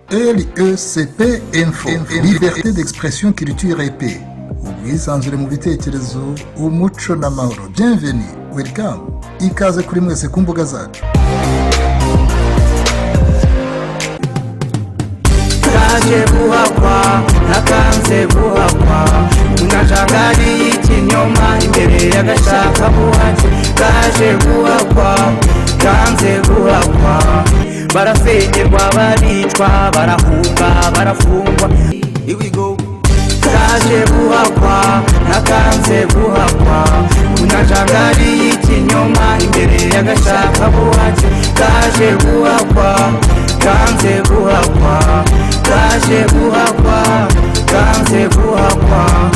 LECP Info, liberté d'expression, culture et paix. Ubwisanzure mu bitekerezo, umuco n'amahoro. Bienvenue, welcome. Ikaze kuri mwese ku mbuga zacu. Kaje buhakwa, nakanze buhakwa, unajagari ikinyoma imbere y'agashaka buhake. Kaje buhakwa, kanze buhakwa, barafengerwa baricwa, barahunga, barafungwa. Here we go. Kaje buhakwa, nakanze buhakwa, unajagari ikinyoma imbere y'agashaka buhake. Kaje buhakwa, kanze buhakwa, kaje buhakwa, kanze buhakwa.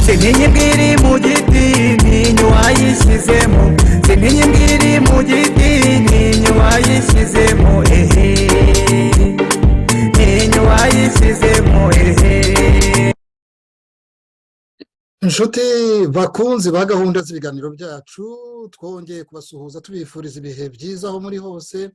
Sintinye mbwiri mu giti ninyo wayishyizemo, sintinye mbwiri mu giti ninyo wayishyizemo, ninyo wayishyizemo, Inshuti bakunzi ba gahunda z'ibiganiro byacu, twongeye kubasuhuza tubifuriza ibihe byiza aho muri hose,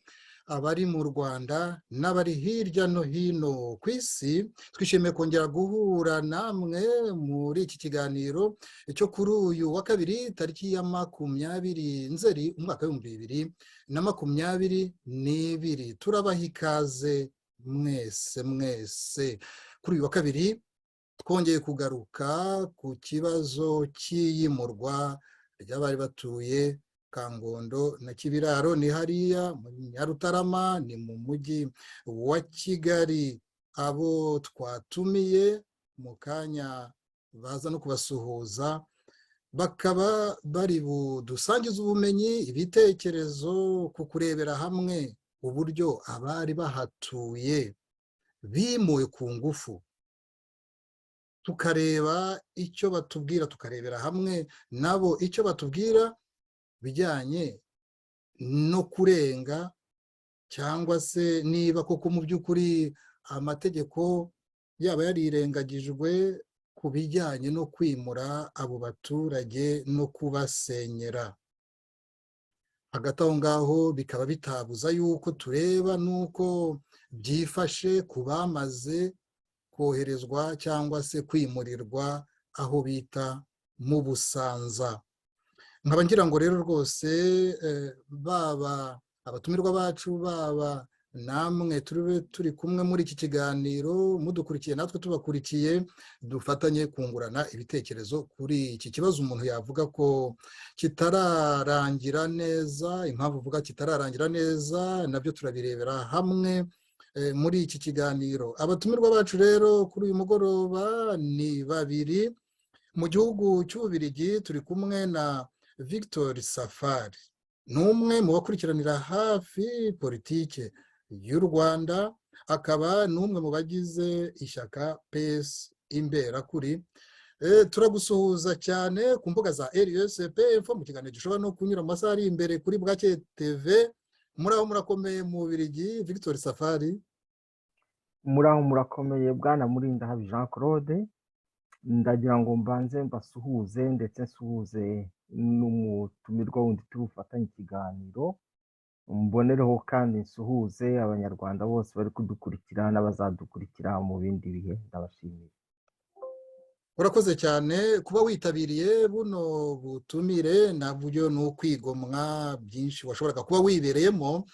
abari mu Rwanda n'abari hirya no hino ku isi. Twishimiye kongera guhura namwe muri iki kiganiro cyo kuri uyu wa kabiri tariki ya 20 Nzeri umwaka wa 2022. Turabaha ikaze mwese kuri uyu wa kabiri. Twongeye kugaruka ku kibazo cy'iyimurwa ry'abari batuye Kangondo na Kibiraro, ni hariya mu Nyarutarama, ni mu mujyi wa Kigali. Abo twatumiye mu kanya baza no kubasuhuza, bakaba bari budusangiza ubumenyi, ibitekerezo ku kurebera hamwe uburyo abari bahatuye bimuwe ku ngufu. Tukareba icyo batubwira, tukarebera hamwe nabo icyo batubwira bijyanye no kurenga, cyangwa se niba koko mu by'ukuri amategeko yaba yarirengagijwe ku bijyanye no kwimura abo baturage no kubasenyera. Hagati aho ngaho bikaba bitabuza yuko tureba nuko byifashe ku bamaze koherezwa cyangwa se kwimurirwa aho bita mu Busanza. Nkaba ngira ngo rero rwose baba abatumirwa bacu, baba namwe turi kumwe muri iki kiganiro, mudukurikiye natwe tubakurikiye, dufatanye kungurana ibitekerezo kuri iki kibazo umuntu yavuga ko kitararangira neza. Impamvu uvuga kitararangira neza nabyo turabirebera hamwe muri iki kiganiro. Abatumirwa bacu rero kuri uyu mugoroba ni babiri. Mu gihugu cy'Ububiligi turi kumwe na Victor Safari, n'umwe mu bakurikiranira hafi politike y'u Rwanda, akaba n'umwe mu bagize ishyaka PS Imberakuri. Turagusuhuza cyane ku mbuga za LECP Info, mu kiganiro gishobora no kunyura mu masaha ari imbere kuri Bwake TV. Muraho murakomeye mu Bubiligi, Victor Safari? Muraho murakomeye bwana Murindahabi Jean Claude. Ndagira ngo mbanze mbasuhuze ndetse nsuhuze n'umutumirwa wundi tubufatanye ikiganiro, mbonereho kandi nsuhuze abanyarwanda bose bari kudukurikira n'abazadukurikira mu bindi bihe. Ndabashimiye. urakoze cyane kuba witabiriye buno butumire, nabyo ni ukwigomwa byinshi washoboraga kuba wibereyemo.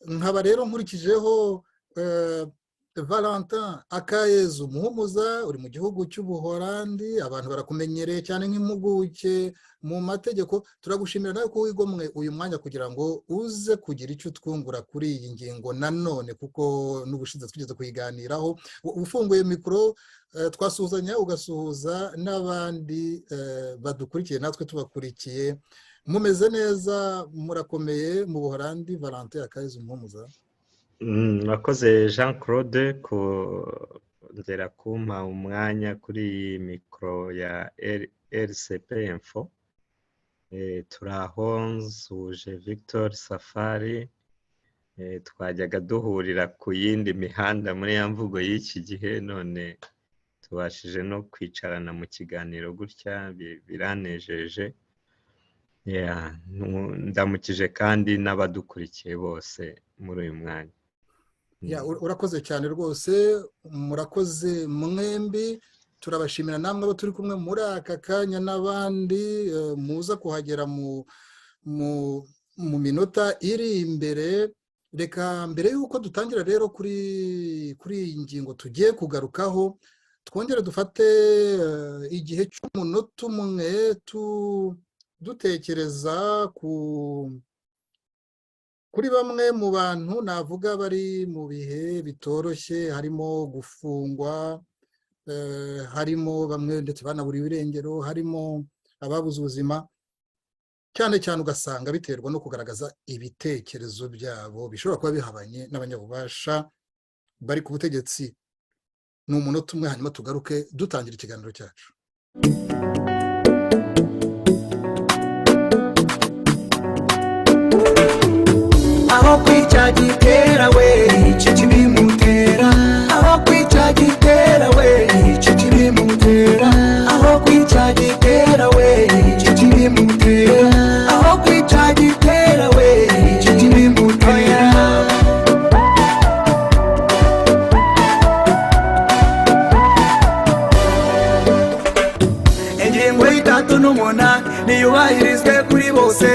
nkaba rero nkurikijeho Valentin Akayezu Muhumuza, uri mu gihugu cy'Ubuholandi, abantu barakumenyereye cyane nk'impuguke mu mategeko. Turagushimira nawe ko wigomwe uyu mwanya kugira ngo uze kugira icyo twungura kuri iyi ngingo nanone, kuko n'ubushize twigeze kuyiganiraho. Ufunguye mikoro twasuhuzanya ugasuhuza n'abandi badukurikiye, natwe tubakurikiye. Mumeze neza, murakomeye mu Buholandi? Valentin Akayezu Muhumuza. Murakoze Jean Claude kongera kumpa umwanya kuri iyi mikoro ya RCP Info. Turaho nzuje Victor Safari, twajyaga duhurira ku yindi mihanda muri ya mvugo y'iki gihe, none tubashije no kwicarana mu kiganiro gutya, biranejeje. Ndamukije kandi n'abadukurikiye bose muri uyu mwanya. Urakoze cyane rwose, murakoze mwembi. Turabashimira namwe abo turi kumwe muri aka kanya n'abandi muza kuhagera mu minota iri imbere. Reka mbere y'uko dutangira rero kuri iyi ngingo tugiye kugarukaho, twongere dufate igihe cy'umunota umwe dutekereza kuri bamwe mu bantu navuga bari mu bihe bitoroshye, harimo gufungwa, harimo bamwe ndetse banaburiwe irengero, harimo ababuze ubuzima, cyane cyane ugasanga biterwa no kugaragaza ibitekerezo byabo bishobora kuba bihabanye n'abanyabubasha bari ku butegetsi. Ni umunota umwe, hanyuma tugaruke dutangira ikiganiro cyacu. aho kwica gitera we icyo kibimutera, aho kwica gitera we icyo kibimutera, aho kwica gitera we icyo kibimutera, aho kwica gitera we icyo kibimutera. Ingingo y'itatu n'umunani niyubahirizwe kuri bose,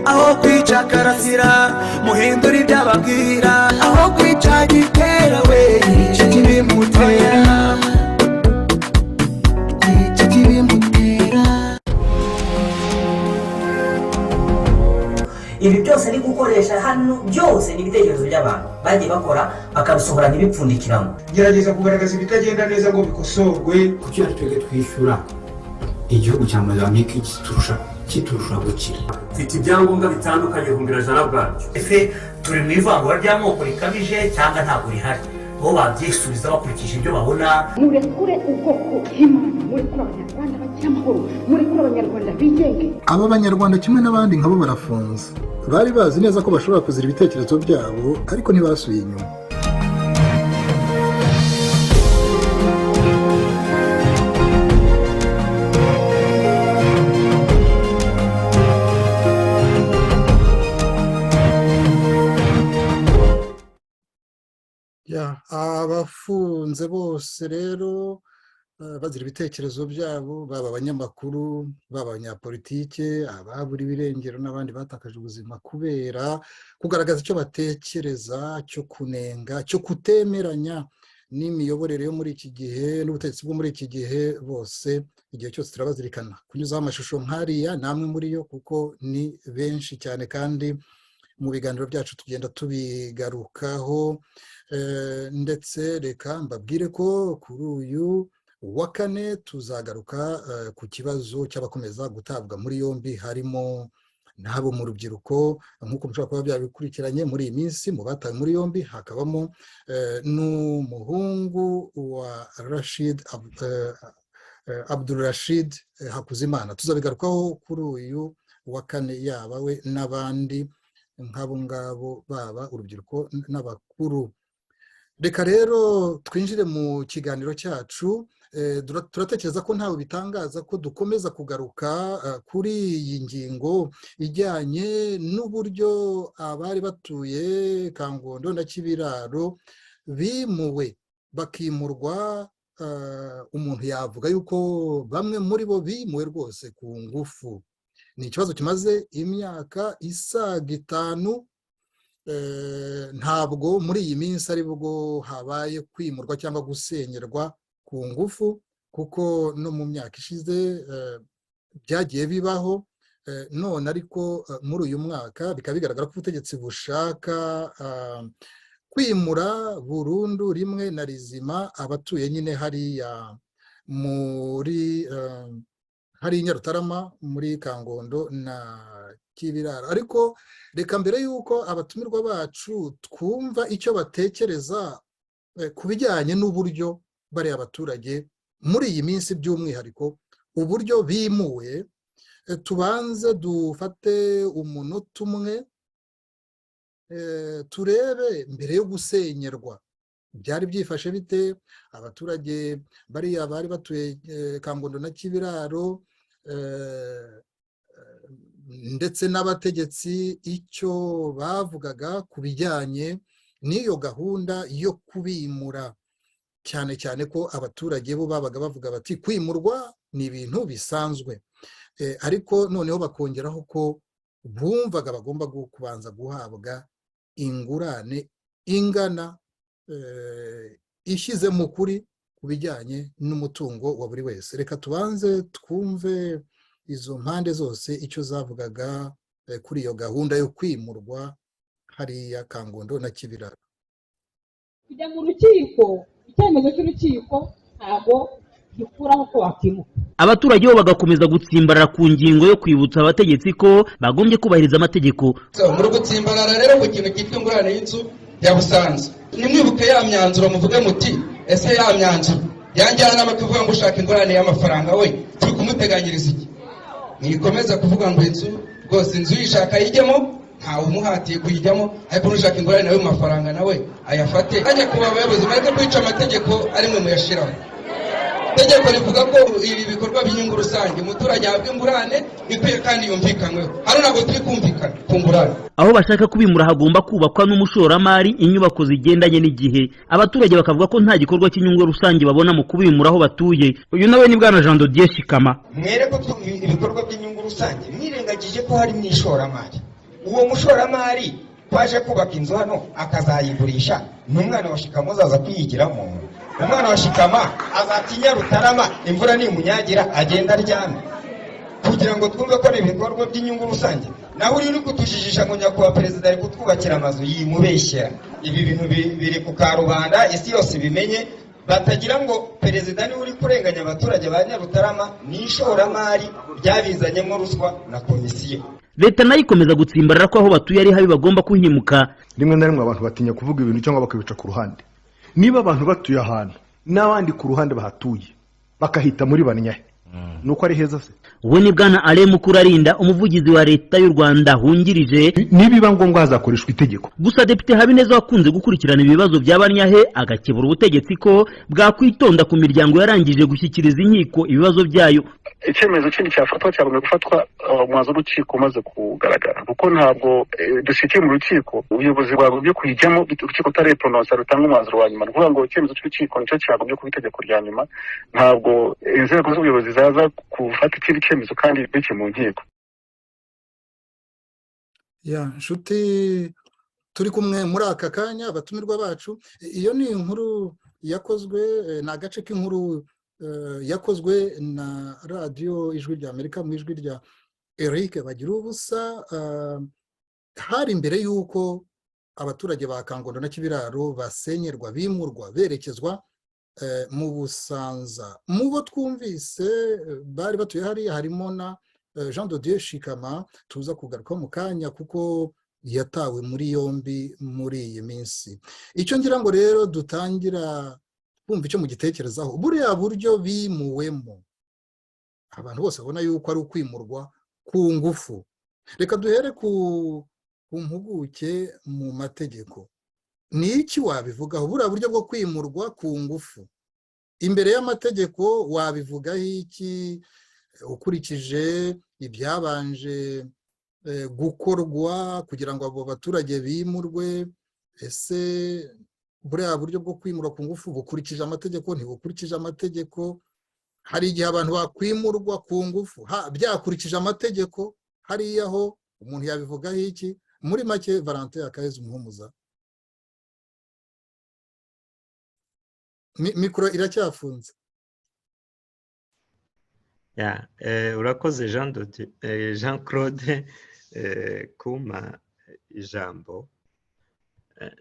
aho kwica karasira muhindura ibyababwira, aho kwica gitera we icyo kibimutera, icyo kibimutera. Ibi byose ni gukoresha hano, byose ni ibitekerezo by'abantu bagiye bakora bakabisohora ntibipfundikiramo. Gerageza kugaragaza ibitagenda neza ngo bikosorwe. kuki twebwe twishyura igihugu cya Mozambique kiturusha gukira. Mfite ibyangombwa bitandukanye kumbira jana bwacyo. Efe turi mu ivangura ry'amoko rikabije cyangwa ntabwo rihari, bo babyisubiza bakurikije ibyo babona. murekure ubwoko bw'Imana, murekure abanyarwanda bagira amahoro, murekure abanyarwanda bigenge. Aba banyarwanda kimwe n'abandi nkabo barafunze, bari bazi neza ko bashobora kuzira ibitekerezo byabo, ariko ntibasubiye inyuma. Abafunze bose rero bazira ibitekerezo byabo, baba abanyamakuru, baba abanyapolitike, ababuriwe irengero n'abandi batakaje ubuzima kubera kugaragaza icyo batekereza, cyo kunenga, cyo kutemeranya n'imiyoborere yo muri iki gihe n'ubutegetsi bwo muri iki gihe. Bose igihe cyose turabazirikana, kunyuzaho amashusho nk'ariya namwe muri yo, kuko ni benshi cyane kandi mu biganiro byacu tugenda tubigarukaho. Ndetse reka mbabwire ko kuri uyu wa kane tuzagaruka ku kibazo cy'abakomeza gutabwa muri yombi, harimo n'abo mu rubyiruko nk'uko mushobora kuba byabikurikiranye muri iyi minsi. Mu batawe muri yombi hakabamo n'umuhungu wa Abdulrashid Hakuzimana. Tuzabigarukaho kuri uyu wa kane, yaba we n'abandi nk'abo ngabo, baba urubyiruko n'abakuru. Reka rero twinjire mu kiganiro cyacu. turatekereza ko ntawe bitangaza ko dukomeza kugaruka kuri iyi ngingo ijyanye n'uburyo abari batuye Kangondo na Kibiraro bimuwe bakimurwa. Umuntu yavuga yuko bamwe muri bo bimuwe rwose ku ngufu. Ni ikibazo kimaze imyaka isaga 5. Ntabwo muri iyi minsi ari bwo habaye kwimurwa cyangwa gusenyerwa ku ngufu, kuko no mu myaka ishize byagiye bibaho. None ariko muri uyu mwaka bikaba bigaragara ko ubutegetsi bushaka kwimura burundu rimwe na rizima abatuye nyine hariya muri Nyarutarama, muri Kangondo na Kibiraro. Ariko reka mbere yuko abatumirwa bacu twumva icyo batekereza ku bijyanye n'uburyo bariya abaturage muri iyi minsi by'umwihariko uburyo bimuwe, tubanze dufate umunota umwe turebe mbere yo gusenyerwa byari byifashe bite. Abaturage bariya bari batuye Kangondo na Kibiraro ndetse n'abategetsi icyo bavugaga ku bijyanye n'iyo gahunda yo kubimura, cyane cyane ko abaturage bo babaga bavuga bati kwimurwa ni ibintu bisanzwe, ariko noneho bakongeraho ko bumvaga bagomba kubanza guhabwa ingurane ingana ishyize mu kuri ku bijyanye n'umutungo wa buri wese. Reka tubanze twumve izo mpande zose icyo zavugaga kuri iyo gahunda yo kwimurwa hariya Kangondo na Kibiraro. Kujya mu rukiko, icyemezo cy'urukiko ntabwo gikuraho ko wakimuka. Abaturage bo bagakomeza gutsimbarara ku ngingo yo kwibutsa abategetsi ko bagombye kubahiriza amategeko. Muri gutsimbarara rero ku kintu cyitwa ingurane y'inzu ya Busanza, nimwibuke ya myanzuro muvuge muti ese ya myanzuro yanjyana n'amakivuga ngo ushaka ingurane y'amafaranga we turi kumuteganyiriza iki? Nikomeza kuvuga ngo inzu rwose inzu yishaka yijyemo, ntawe umuhatiye kuyijyamo, ariko nushaka ingurane nawe mu mafaranga nawe ayafate. Ajya kuba abayobozi bareke kwica amategeko ari mwe muyashiraho. Itegeko rivuga ko ibi bikorwa by'inyungu rusange umuturage ahabwa ingurane ikwiye kandi yumvikanyweho. Hano ntabwo turi kumvikana ku ngurane. Aho bashaka kubimura hagomba kubakwa n'umushoramari inyubako zigendanye n'igihe. Abaturage bakavuga ko nta gikorwa cy'inyungu rusange babona mu kubimura aho batuye. Uyu nawe ni bwana Jean Dodier Shikama. Mwereko ibikorwa by'inyungu rusange mwirengagije ko hari n'ishoramari. Uwo mushoramari kwaje kubaka inzu hano akazayigurisha, n'umwana wa Shikama azaza kwiyigiramo. Umwana wa Shikama azatinya Rutarama imvura nimunyagira agenda aryamye, kugira ngo twumve ko ari ibikorwa by'inyungu rusange. Naho uri kutujijisha ngo nyakubahwa perezida ari kutwubakira amazu yimubeshyera. Ibi bintu biri ku karubanda, isi yose bimenye, batagira ngo perezida niwe uri kurenganya abaturage ba Nyarutarama n'ishoramari ryabizanyemo ruswa na komisiyo. Leta nayo ikomeza gutsimbarara ko aho batuye ari habi bagomba kuhimuka. Rimwe na rimwe abantu batinya kuvuga ibintu cyangwa bakabica ku ruhande. Niba abantu batuye ahantu n'abandi ku ruhande bahatuye bakahita muri banyahe, nuko ari heza se? Uwo ni bwana Ale Mukurarinda, umuvugizi wa leta y'u Rwanda hungirije. Nibiba ngombwa hazakoreshwa itegeko. Gusa Depite Habineza wakunze gukurikirana ibibazo by'abanyahe agakebura ubutegetsi ko bwakwitonda ku miryango yarangije gushyikiriza inkiko ibibazo byayo. Icyemezo kindi cyafatwa cyagomba gufatwa umwanzuro w'urukiko umaze kugaragara, kuko ntabwo dushikiye mu rukiko ubuyobozi bwagombye kuyijyamo urukiko utarepronosa rutanga umwanzuro wa nyuma. Kuvuga ngo icyemezo cy'urukiko nicyo cyagombye kuba itegeko rya nyuma, ntabwo inzego z'ubuyobozi zaza gufata ikindi cyemezo kandi bike mu nkiko. Nshuti turi kumwe muri aka kanya abatumirwa bacu, iyo ni inkuru yakozwe ni agace k'inkuru yakozwe na radiyo Ijwi rya Amerika mu ijwi rya Eric Bagirubusa. Hari imbere y'uko abaturage ba Kangondo na Kibiraro basenyerwa bimurwa berekezwa mu Busanza. Mu bo twumvise bari batuye hariya harimo na Jean Dodier Shikama, tuza kugaruka mu kanya kuko yatawe muri yombi muri iyi minsi. Icyo ngira ngo rero dutangira kumva icyo mu gitekerezaho, buriya buryo bimuwemo abantu bose babona yuko ari ukwimurwa ku ngufu. Reka duhere ku mpuguke mu mategeko. Ni iki wabivugaho buriya buryo bwo kwimurwa ku ngufu? imbere y'amategeko wabivugaho iki ukurikije ibyabanje gukorwa kugira ngo abo baturage bimurwe? Ese buriya buryo bwo kwimura ku ngufu bukurikije amategeko ntibukurikije amategeko? Hari igihe abantu bakwimurwa ku ngufu byakurikije amategeko, hariya ho umuntu yabivugaho iki? Muri make Valentin Akayezu Muhumuza, mikoro iracyafunze. Urakoze Jean Claude kuma ijambo.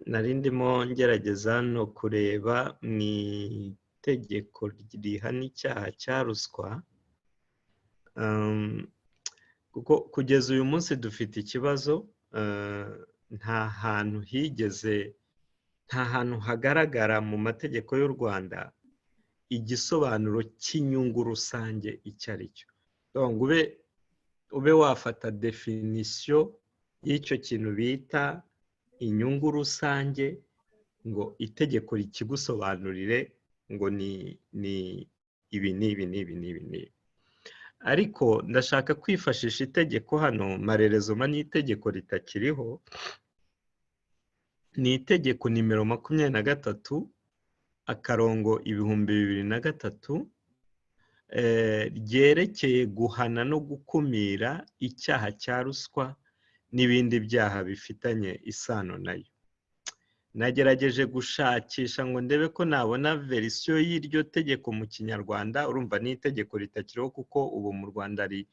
Nari ndimo ngerageza no kureba mu itegeko rihana icyaha cya ruswa, kuko kugeza uyu munsi dufite ikibazo, nta hantu hagaragara mu mategeko y'u Rwanda igisobanuro cy'inyungu rusange icyo ari cyo. Ube wafata definisiyo y'icyo kintu bita inyungu rusange ngo itegeko rikigusobanurire ngo ni ibi n'ibi n'ibi n'ibi n'ibi. Ariko ndashaka kwifashisha itegeko hano, marerezoma n'itegeko ritakiriho, ni itegeko nimero 23/2003 ryerekeye guhana no gukumira icyaha cya ruswa n'ibindi byaha bifitanye isano nayo. Nagerageje gushakisha ngo ndebe ko nabona verisiyo y'iryo tegeko mu Kinyarwanda. Urumva ni itegeko ritakiriho kuko ubu mu Rwanda ari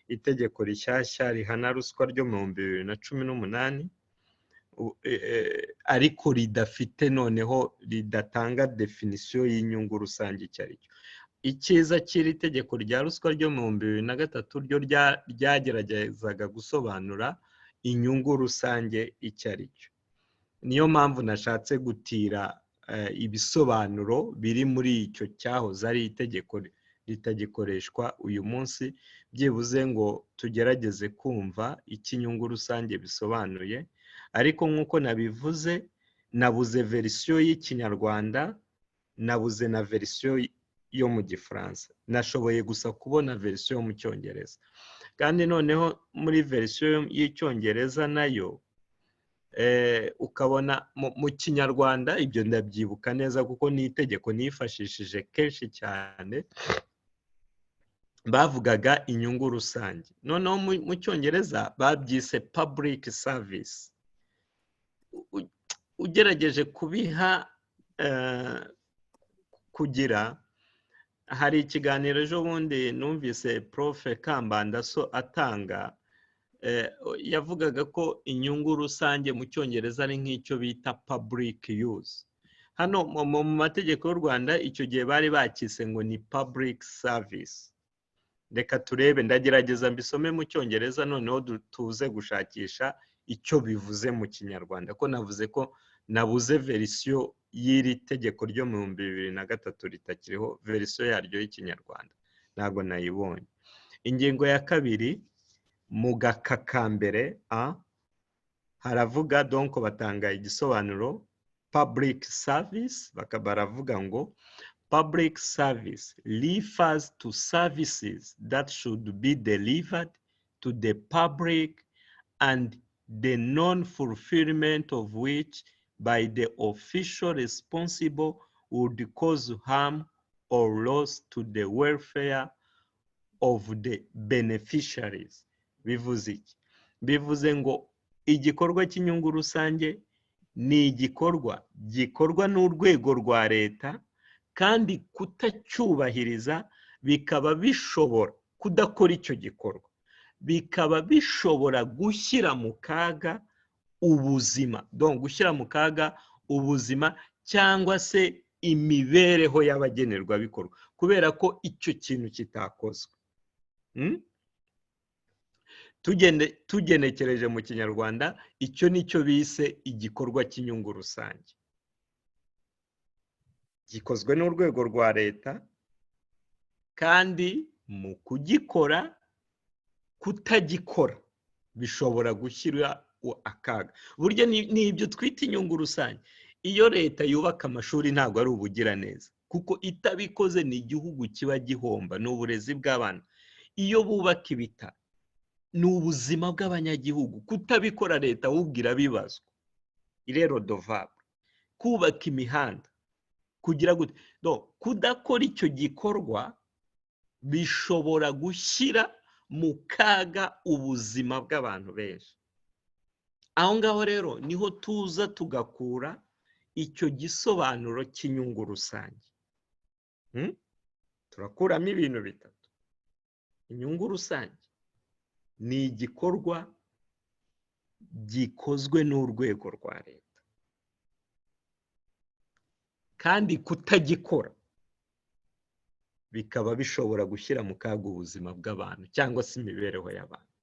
itegeko rishyashya rihana ruswa ryo mu 2018, ariko ridafite noneho ridatanga definisiyo y'inyungu rusange icyo ari cyo. Icyiza cy'iri tegeko rya ruswa ryo mu 2003 ryo ryageragezaga gusobanura inyungu rusange icyo ari cyo. Niyo mpamvu nashatse gutira ibisobanuro biri muri icyo cyahoze ari itegeko ritagikoreshwa uyu munsi, byibuze ngo tugerageze kumva icyo inyungu rusange bisobanuye. Ariko nk'uko nabivuze, nabuze verisiyo y'Ikinyarwanda, nabuze na verisiyo yo mu Gifaransa. Nashoboye gusa kubona verisiyo yo mu Cyongereza. Kandi noneho muri verisiyo y'Icyongereza nayo ukabona mu Kinyarwanda, ibyo ndabyibuka neza kuko ni itegeko nifashishije kenshi cyane, bavugaga inyungu rusange. Noneho mu Cyongereza babyise public service. Ugerageje kubiha kugira, hari ikiganiro ejo bundi numvise Prof Kambanda atanga, yavugaga ko inyungu rusange mu Cyongereza ari nk'icyo bita public use. Hano mu mategeko y'u Rwanda icyo gihe bari bakise ngo ni public service. Reka turebe, ndagerageza mbisome mu Cyongereza noneho tuze gushakisha icyo bivuze mu Kinyarwanda, ko navuze ko nabuze verisiyo y'iri tegeko ryo mu 2003 ritakiriho verisiyo yaryo y'Ikinyarwanda, ntabwo nayibonye. Ingingo ya kabiri mu gaka ka mbere haravuga, donc batanga igisobanuro public service, baravuga ngo public service refers to services that should be delivered to the public and the non-fulfillment of which by the official responsible would cause harm or loss to the welfare of the beneficiaries. Bivuze iki? Bivuze ngo igikorwa cy'inyungu rusange ni igikorwa gikorwa n'urwego rwa leta, kandi kutacyubahiriza bikaba bishobora kudakora icyo gikorwa, bikaba bishobora gushyira mu kaga ubuzima, donc gushyira mu kaga ubuzima cyangwa se imibereho y'abagenerwabikorwa kubera ko icyo kintu kitakozwe. Tugenekereje mu Kinyarwanda, icyo nicyo bise igikorwa cy'inyungu rusange, gikozwe n'urwego rwa leta, kandi mu kugikora, kutagikora bishobora gushyira akaga. Burya ni ibyo twita inyungu rusange. Iyo leta yubaka amashuri ntabwo ari ubugiraneza, kuko itabikoze ni igihugu kiba gihomba, ni uburezi bw'abana. Iyo bubaka ibitaro ni ubuzima bw'abanyagihugu, kutabikora leta ahubwo irabibazwa. Irero dovable kubaka imihanda kugira gute, kudakora icyo gikorwa bishobora gushyira mu kaga ubuzima bw'abantu benshi. Aho ngaho rero niho tuza tugakura icyo gisobanuro cy'inyungu rusange. Turakuramo ibintu bitatu. Inyungu rusange ni igikorwa gikozwe n'urwego rwa leta, kandi kutagikora bikaba bishobora gushyira mu kaga ubuzima bw'abantu cyangwa se imibereho y'abantu.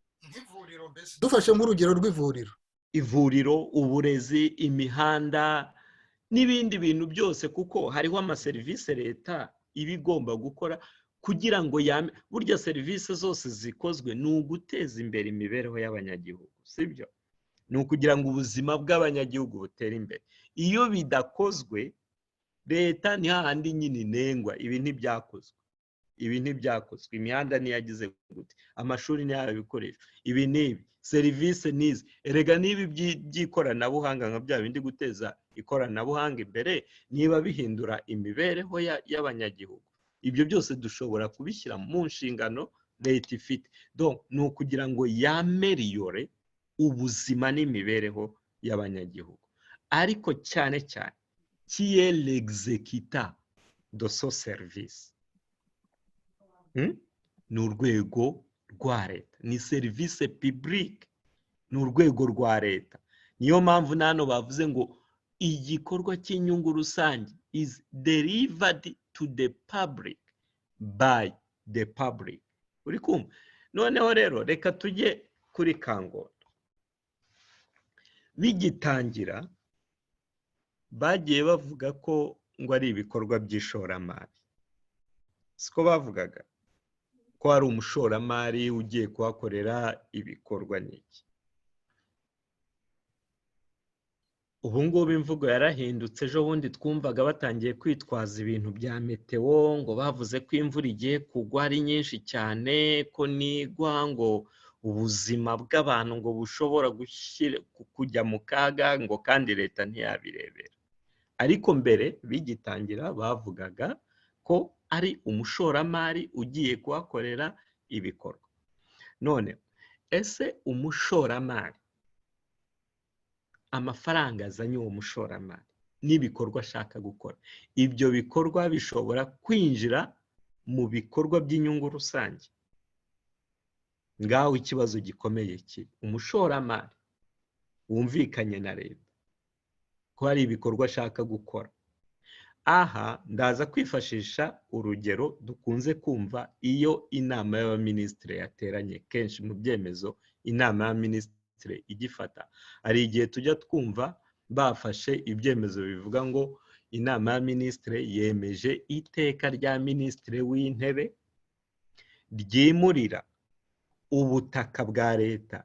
Dufashe nk'urugero rw'ivuriro. Ivuriro, uburezi, imihanda n'ibindi bintu byose, kuko hariho amaserivisi leta iba igomba gukora kugira ngo burya serivisi zose zikozwe ni uguteza imbere imibereho y'abanyagihugu, sibyo? Ni ukugira ngo ubuzima bw'abanyagihugu butere imbere. Iyo bidakozwe leta ni hahandi nyine inengwa, ibi ntibyakozwe, imihanda ntiyagize gute, amashuri ntiyabikoresha, ibi n'ibi, serivisi n'izi. Erega n'ibi by'ikoranabuhanga nka bya bindi guteza ikoranabuhanga imbere niba bihindura imibereho y'abanyagihugu, ibyo byose dushobora kubishyira mu nshingano leta ifite. Ni ukugira ngo yameriyore ubuzima n'imibereho y'abanyagihugu, ariko cyane cyane qui est l'exécutant de ce service. Ni urwego rwa leta, ni serivisi publique, ni urwego rwa leta. Niyo mpamvu nano bavuze ngo igikorwa cy'inyungu rusange is delivered to the public by the public. Uri kumva? Noneho rero reka tujye kuri Kangondo. Bigitangira bagiye bavuga ko ngo ari ibikorwa by'ishoramari. Siko bavugaga ko hari umushoramari ugiye kuhakorera ibikorwa n'iki. Ubu ngubu imvugo yarahindutse. Ejo bundi twumvaga batangiye kwitwaza ibintu bya meteo, ngo bavuze ko imvura igiye kugwa ari nyinshi cyane, ko nigwa ngo ubuzima bw'abantu ngo bushobora kujya mu kaga, ngo kandi leta ntiyabirebera. Ariko mbere bigitangira bavugaga ko ari umushoramari ugiye kuhakorera ibikorwa. None ese umushoramari, amafaranga azanye uwo mushoramari n'ibikorwa ashaka gukora, ibyo bikorwa bishobora kwinjira mu bikorwa by'inyungu rusange? Ngaho ikibazo gikomeye kiri. Umushoramari wumvikanye na leta ko hari ibikorwa ashaka gukora. Aha ndaza kwifashisha urugero dukunze kumva iyo inama y'abaminisitiri yateranye. Kenshi mu byemezo inama y'abaminisitiri igifata, hari igihe tujya twumva bafashe ibyemezo bivuga ngo inama y'abaminisitiri yemeje iteka rya minisitiri w'intebe ryimurira ubutaka bwa leta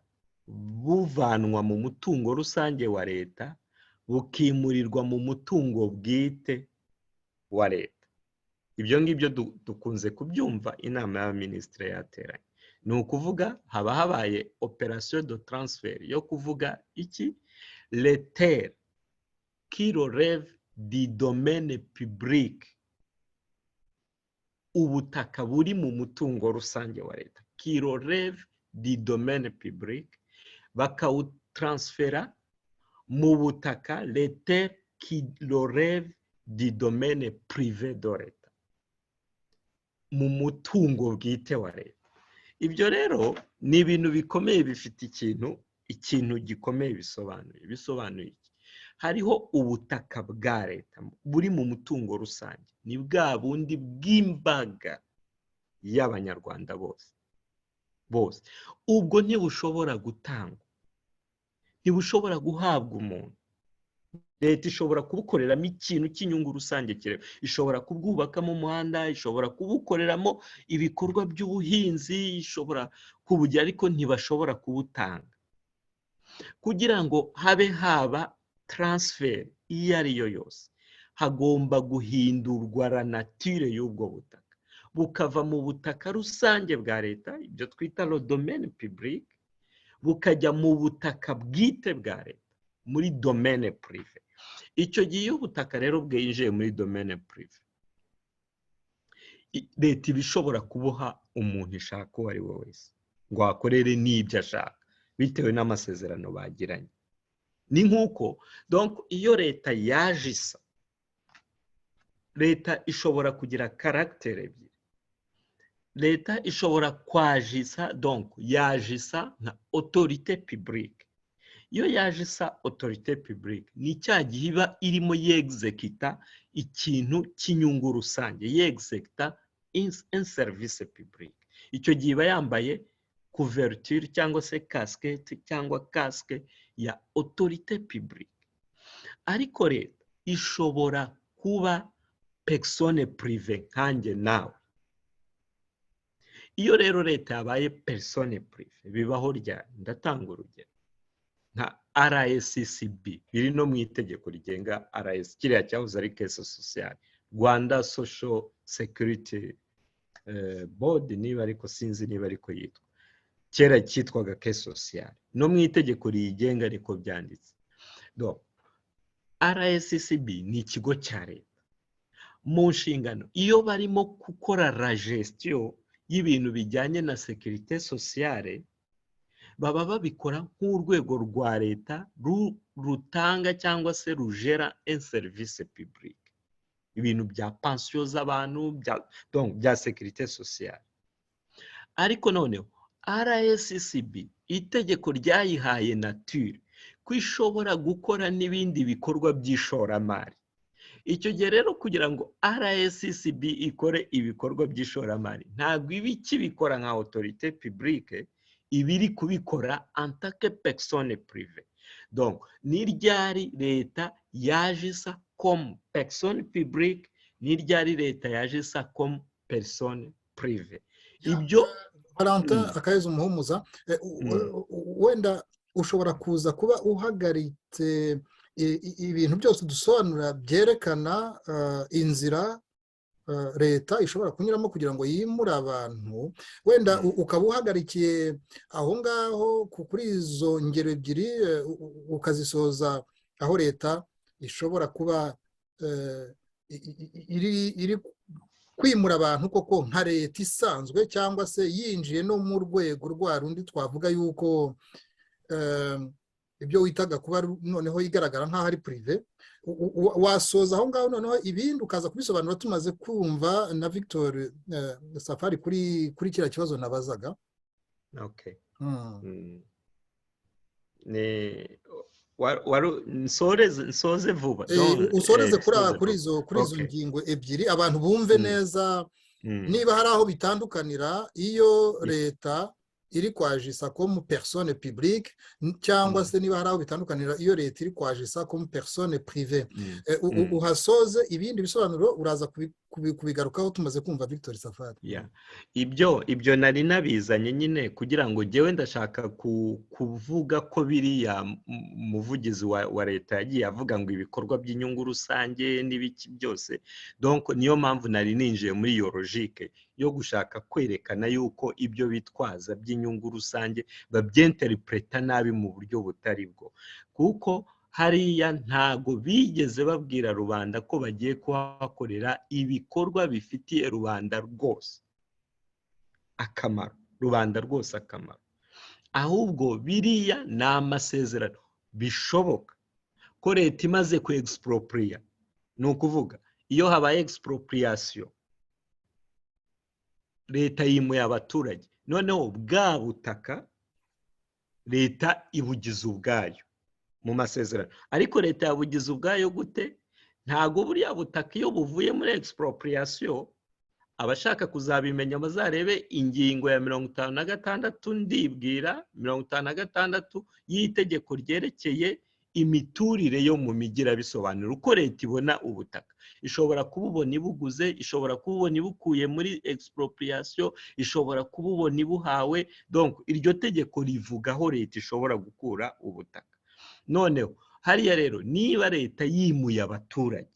buvanwa mu mutungo rusange wa leta bukimurirwa mu mutungo bwite wa leta. Ibyo ngibyo dukunze kubyumva inama y'abaminisitiri yateranye. Ni ukuvuga haba habaye operation de transfert yo kuvuga iki? Les terres qui relèvent du domaine public, ubutaka buri mu mutungo rusange wa leta, qui relève du domaine public, bakawutransfera mu butaka les terres qui relèvent du domaine privé de leta, mu mutungo bwite wa leta. Ibyo rero ni ibintu bikomeye, bifite ikintu gikomeye bisobanuye iki? Hariho ubutaka bwa leta buri mu mutungo rusange, ni bwa bundi bw'imbaga y'abanyarwanda bose. Ubwo ntibushobora gutangwa, ntibushobora guhabwa umuntu. Leta ishobora kubukoreramo ikintu cy'inyungu rusange kireba, ishobora kubwubakamo umuhanda, ishobora kubukoreramo ibikorwa by'ubuhinzi, ishobora kubugira, ariko ntibashobora kubutanga. Kugira ngo haba transfer iyo ari yo yose, hagomba guhindurwa la nature y'ubwo butaka bukava mu butaka rusange bwa leta ibyo twita le domaine public bukajya mu butaka bwite bwa leta muri domaine privé. Icyo gihe ubutaka rero bwinjiye muri domaine privé leta ibishobora kubuha umuntu ishaka uwo ari we wese ngo akorere n'ibyo ashaka bitewe n'amasezerano bagiranye. Ni nk'uko donc iyo leta yaje isa leta ishobora kugira caractère ebyiri. Leta ishobora kwajisa donc yajisa nka autorité publique. Iyo yajisa autorité publique ni cya gihe iba irimo yexecuta ikintu cy'inyungu rusange yexecuta un service public. Icyo gihe iba yambaye couverture cyangwa se casquette cyangwa casque ya autorité publique. Ariko leta ishobora kuba personne privée nkanjye nawe. Iyo rero leta yabaye personne privée bibaho ryari? Ndatanga urugero nka RSCB biri no mu itegeko rigenga RS kiriya cyahoze ari caisse sociale Rwanda Social Security Board niba ariko sinzi niba ariko yitwa kera cyitwaga caisse sociale no mu itegeko rigenga ariko byanditse. Donc RSCB ni ikigo cya leta mu nshingano iyo barimo gukora la gestion y'ibintu bijyanye na sécurité sociale baba babikora nk'urwego rwa leta rutanga cyangwa se rugera un service public ibintu bya pension z'abantu donc bya sécurité sociale. Ariko noneho RSCB itegeko ryayihaye nature ko ishobora gukora n'ibindi bikorwa by'ishoramari. Icyo gihe rero kugira ngo RSCB ikore ibikorwa by'ishoramari ntabwo iba ikibikora nka autorité publique ibiri kubikora en tant que personne privée. Donc ni ryari leta yajisa comme personne publique ni ryari leta yajisa comme personne privée. Ibyo Valentin Akayezu Muhumuza wenda ushobora kuza kuba uhagaritse ibintu byose dusobanura byerekana inzira leta ishobora kunyuramo kugira ngo yimure abantu wenda ukaba uhagarikiye aho ngaho kuri izo ngero ebyiri ukazisoza aho leta ishobora kuba iri kwimura abantu koko nka leta isanzwe cyangwa se yinjiye no mu rwego rwa rundi twavuga yuko ibyo witaga kuba noneho igaragara nk'aho ari privé. Wasoza aho ngaho noneho ibindi ukaza kubisobanura tumaze kumva na Victor Safari kuri kiriya kibazo nabazaga. Okay. Nsoze vuba usoreze kuri izo ngingo ebyiri abantu bumve neza niba hari aho bitandukanira iyo leta iri kwajisa comme personne publique cyangwa se niba hari aho bitandukanira iyo leta iri kwajisa comme personne privée. Uhasoze ibindi bisobanuro uraza kubigarukaho tumaze kumva Victor Safari. Ibyo nari nabizanye nyine kugira ngo jyewe ndashaka kuvuga ko biriya muvugizi wa leta yagiye avuga ngo ibikorwa by'inyungu rusange n'ibiki byose. Donc niyo mpamvu nari ninjiye muri iyo logique yo gushaka kwerekana yuko ibyo bitwaza by'inyungu rusange babyenterpreta nabi mu buryo butari bwo, kuko hariya ntago bigeze babwira rubanda ko bagiye kuhakorera ibikorwa bifitiye rubanda rwose akamaro, ahubwo biriya ni amasezerano bishoboka ko leta imaze ku expropriate. Ni ukuvuga iyo habaye expropriation leta yimuye abaturage, noneho bwa butaka leta ibugize ubwayo mu masezerano. Ariko leta yabugize ubwayo gute? Ntago buriya butaka iyo buvuye muri expropriation abashaka kuzabimenya bazarebe ingingo ya 56 ndibwira 56 y'itegeko ryerekeye imiturire yo mu migira bisobanura uko leta ibona ubutaka. Ishobora kububona ibuguze, ishobora kububona ibukuye muri expropriation, ishobora kububona ibuhawe. Donc iryo tegeko rivuga aho leta ishobora gukura ubutaka. Noneho hariya rero niba leta yimuye abaturage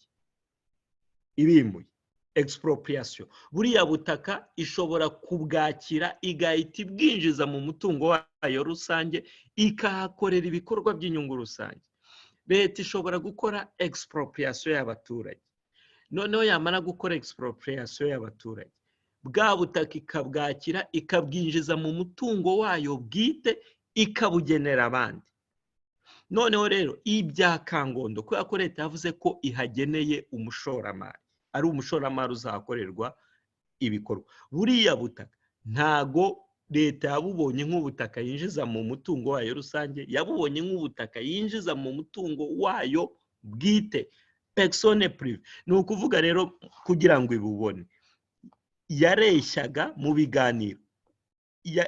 ibimuye expropriation. Buriya butaka ishobora kubwakira igahita ibwinjiza mu mutungo wayo rusange ikahakorera ibikorwa by'inyungu rusange. Leta ishobora gukora expropriation y'abaturage, noneho yamara gukora expropriation y'abaturage, bwa butaka ikabwakira ikabwinjiza mu mutungo wayo bwite ikabugenera abandi. Noneho rero ibya Kangondo, kubera ko leta yavuze ko ihageneye umushoramari, ari umushoramari uzahakorerwa ibikorwa, buriya butaka ntago leta yabubonye nk'ubutaka yinjiza mu mutungo wayo rusange, yabubonye nk'ubutaka yinjiza mu mutungo wayo bwite, persone prive. Ni ukuvuga rero kugira ngo ibubone yareshyaga mu biganiro,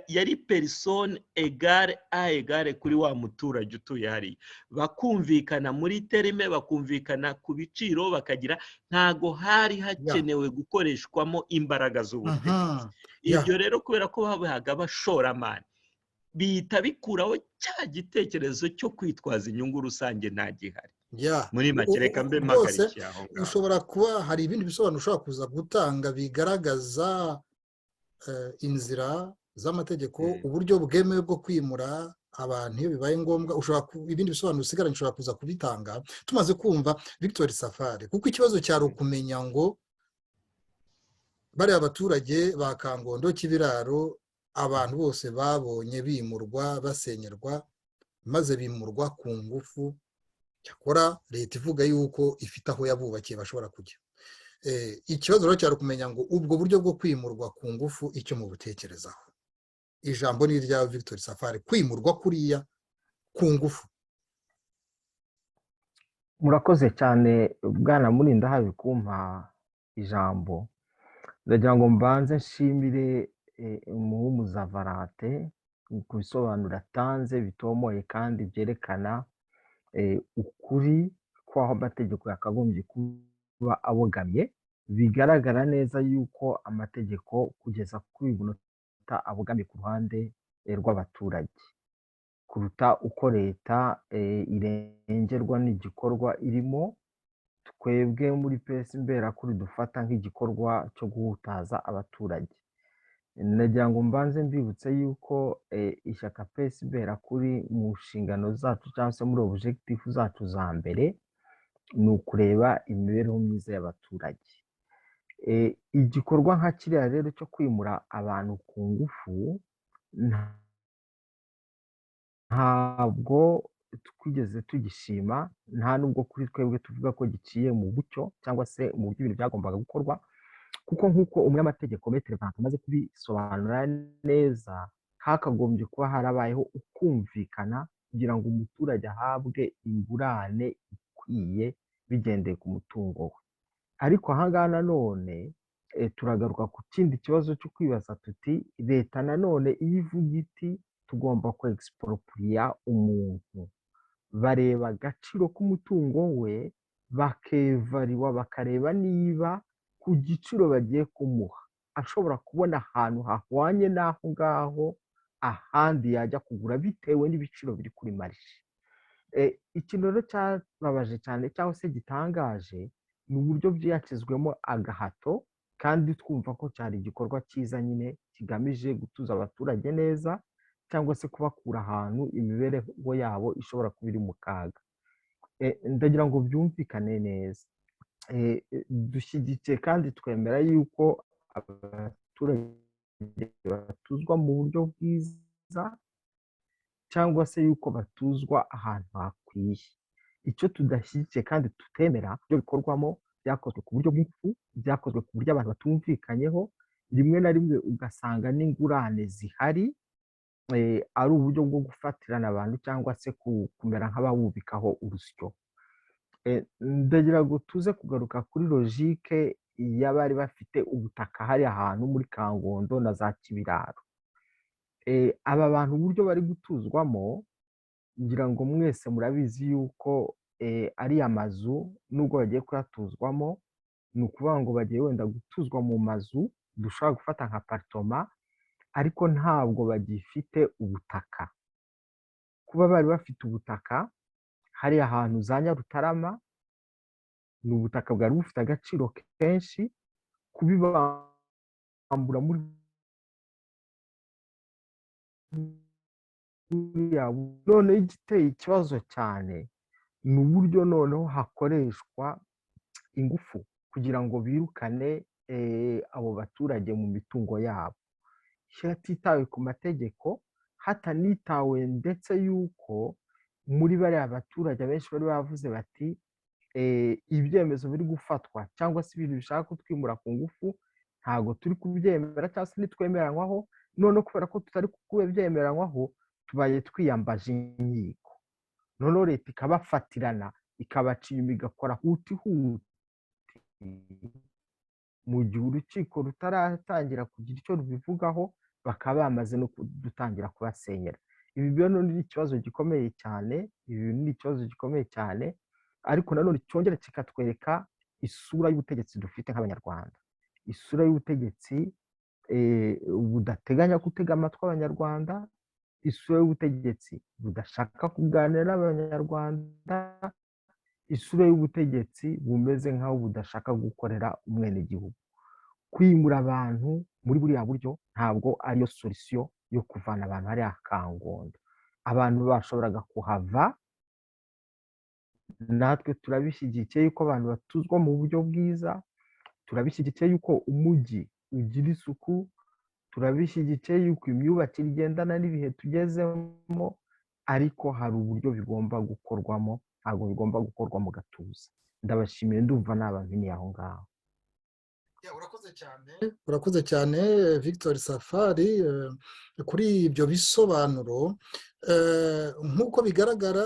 yari persone egare a egare kuri wa muturage utuye hariya, bakumvikana muri terime, bakumvikana ku biciro, bakagira, ntago hari hakenewe gukoreshwamo imbaraga z'ubutegetsi. Ibyo rero kubera ko babahaga abashoramari, bihita bikuraho cya gitekerezo cyo kwitwaza inyungu rusange nta gihari. Muri make reka mbe mpagarikiye aho ngaho. Ushobora kuba hari ibindi bisobanuro ushobora kuza gutanga bigaragaza inzira z'amategeko, uburyo bwemewe bwo kwimura abantu iyo bibaye ngombwa. Ibindi bisobanuro usigaranye ushobora kuza kubitanga tumaze kumva Victor Safari, kuko ikibazo cyari ukumenya ngo bariya abaturage ba Kangondo Kibiraro, abantu bose babonye bimurwa basenyerwa, maze bimurwa ku ngufu, cyakora leta ivuga yuko ifite aho yabubakiye bashobora kujya. Ikibazo rero cyari ukumenya ngo ubwo buryo bwo kwimurwa ku ngufu icyo mu butekerezaho. Ijambo ni irya Victor Safari, kwimurwa kuriya ku ngufu. Murakoze cyane bwana Murinda habi kumpa ijambo. Ndagira ngo mbanze nshimire umuzavarate ku bisobanuro atanze bitomoye kandi byerekana ukuri kw'aho amategeko yakagombye kuba abogamye. Bigaragara neza yuko amategeko kugeza kuri uyu munota abogamye ku ruhande rw'abaturage, kuruta uko leta irengerwa n'igikorwa irimo. Twebwe muri pesi mberakuri dufata nk'igikorwa cyo guhutaza abaturage. Nagira ngo mbanze mbibutse yuko ishyaka pesi mberakuri mu nshingano zacu cyangwa se muri objectif zacu za mbere ni ukureba imibereho myiza y'abaturage. Igikorwa nka kiriya rero cyo kwimura abantu ku ngufu ntabwo twigeze tugishima, nta nubwo kuri twebwe tuvuga ko giciye mu bucyo cyangwa se mu buryo ibintu byagombaga gukorwa, kuko nk'uko umunyamategeko Maître Vincent amaze kubisobanura neza, hakagombye kuba harabayeho ukumvikana kugira ngo umuturage ahabwe ingurane ikwiye bigendeye ku mutungo we. Ariko aha ngaha nanone turagaruka ku kindi kibazo cyo kwibaza tuti, leta nanone iyo ivuga iti tugomba ku exproprier umuntu, bareba agaciro k'umutungo we bakevariwa, bakareba niba ku giciro bagiye kumuha ashobora kubona ahantu hahwanye n'aho ngaho ahandi yajya kugura bitewe n'ibiciro biri kuri marishe. Ikintu rero cyababaje cyane cyangwa se gitangaje ni uburyo byashyizwemo agahato, kandi twumva ko cyari igikorwa cyiza nyine kigamije gutuza abaturage neza cyangwa se kubakura ahantu imibereho yabo ishobora kuba iri mu kaga. Ndagira ngo byumvikane neza, dushyigikiye kandi twemera yuko abaturage batuzwa mu buryo bwiza cyangwa se yuko batuzwa ahantu hakwiye. Icyo tudashyigikiye kandi tutemera ibyo bikorwamo byakozwe ku buryo bw'ingufu, byakozwe ku buryo abantu batumvikanyeho, rimwe na rimwe ugasanga n'ingurane zihari ari uburyo bwo gufatirana abantu cyangwa se kumera nk'abawubikaho urusyo. Ndagira ngo tuze kugaruka kuri logike y'abari bafite ubutaka hari ahantu muri Kangondo na za Kibiraro. Aba bantu uburyo bari gutuzwamo, ngira ngo mwese murabizi yuko ari amazu, nubwo bagiye kuyatuzwamo ni ukuvuga ngo bagiye wenda gutuzwa mu mazu dushobora gufata nka apartoma, ariko ntabwo bagifite ubutaka. Kuba bari bafite ubutaka hari ahantu za Nyarutarama ni ubutaka bwari bufite agaciro kenshi, kubibambura muri noneho igiteye ikibazo cyane ni uburyo noneho hakoreshwa ingufu kugira ngo birukane abo baturage mu mitungo yabo, hatitawe ku mategeko, hatanitawe ndetse yuko muri bariya baturage benshi bari bavuze bati ibyemezo biri gufatwa cyangwa se ibintu bishaka kutwimura ku ngufu ntabwo turi kubyemera cyangwa se ntitwemeranywaho, noneho kubera ko tutari kubyemeranywaho tubaye twiyambaje inkiko, noneho leta ikabafatirana ikabaca inyuma igakora huti huti mu gihe urukiko rutaratangira kugira icyo rubivugaho bakaba bamaze no gutangira kubasenyera. Ibi bintu ni ikibazo gikomeye cyane, ariko nanone cyongera kikatwereka isura y'ubutegetsi dufite nk'abanyarwanda, isura y'ubutegetsi budateganya gutega amatwi abanyarwanda, isura y'ubutegetsi budashaka kuganira n'abanyarwanda, isura y'ubutegetsi bumeze nk'aho budashaka gukorera umwenegihugu. Kwimura abantu muri buriya buryo ntabwo ariyo solution yo kuvana abantu hariya Kangondo. Abantu bashoboraga kuhava, natwe turabishyigikiye yuko abantu batuzwa mu buryo bwiza, turabishyigikiye yuko umujyi ugira isuku, turabishyigikiye yuko imyubakire igendana n'ibihe tugezemo, ariko hari uburyo bigomba gukorwamo, ntabwo bigomba gukorwa mu gatuza. Ndabashimiye, ndumva nabaminiye aho ngaho. Urakoze cyane Victor Safari kuri ibyo bisobanuro. Nk'uko bigaragara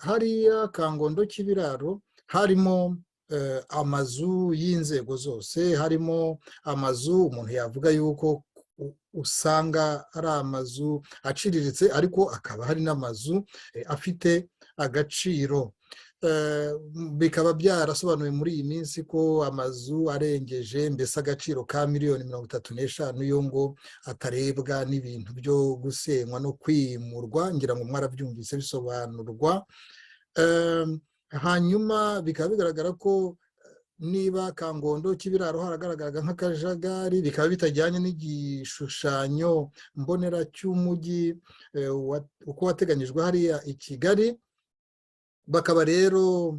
hariya Kangondo Kibiraro harimo amazu y'inzego zose, harimo amazu umuntu yavuga yuko usanga ari amazu aciriritse, ariko akaba hari n'amazu afite agaciro. Bikaba byarasobanuwe muri iyi minsi ko amazu arengeje mbese agaciro ka miliyoni 35 yo ngo atarebwa n'ibintu byo gusenywa no kwimurwa, ngira ngo mwarabyumvise bisobanurwa. Hanyuma bikaba bigaragara ko niba Kangondo Kibiraro haragaragaraga nk'akajagari, bikaba bitajyanye n'igishushanyo mbonera cy'umujyi uko wateganyijwe hariya i Kigali. Bakaba rero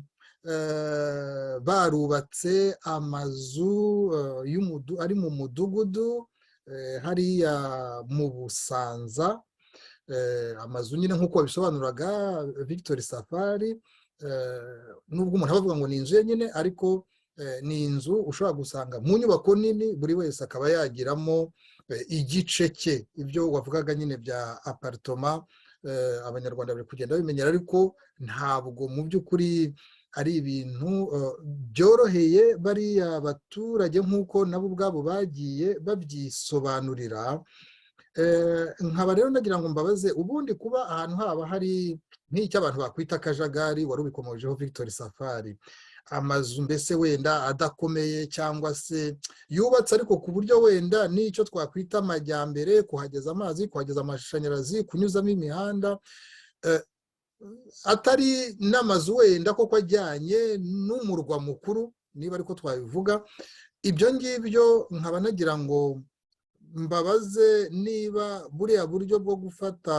barubatse amazu ari mu mudugudu hariya mu Busanza, amazu nyine nk'uko wabisobanuraga Victor Safari. Nubwo umuntu abavuga ngo ni inzu ye nyine, ariko ni inzu ushobora gusanga mu nyubako nini, buri wese akaba yagiramo igice cye, ibyo wavugaga nyine bya apartoma. Abanyarwanda bari kugenda babimenyera, ariko ntabwo mu by'ukuri ari ibintu byoroheye bariya baturage nk'uko nabo ubwabo bagiye babyisobanurira. Nkaba rero nagira ngo mbabaze, ubundi kuba ahantu haba hari nk'icyo abantu bakwita akajagari, wari ubikomojeho Victor Safari, amazu mbese wenda adakomeye cyangwa se yubatse ariko ku buryo wenda n'icyo twakwita amajyambere, kuhageza amazi, kuhageza amashanyarazi, kunyuzamo imihanda, atari n'amazu wenda koko ajyanye n'umurwa mukuru, niba ariko twabivuga. Ibyo ngibyo nkaba nagira ngo mbabaze niba buriya buryo bwo gufata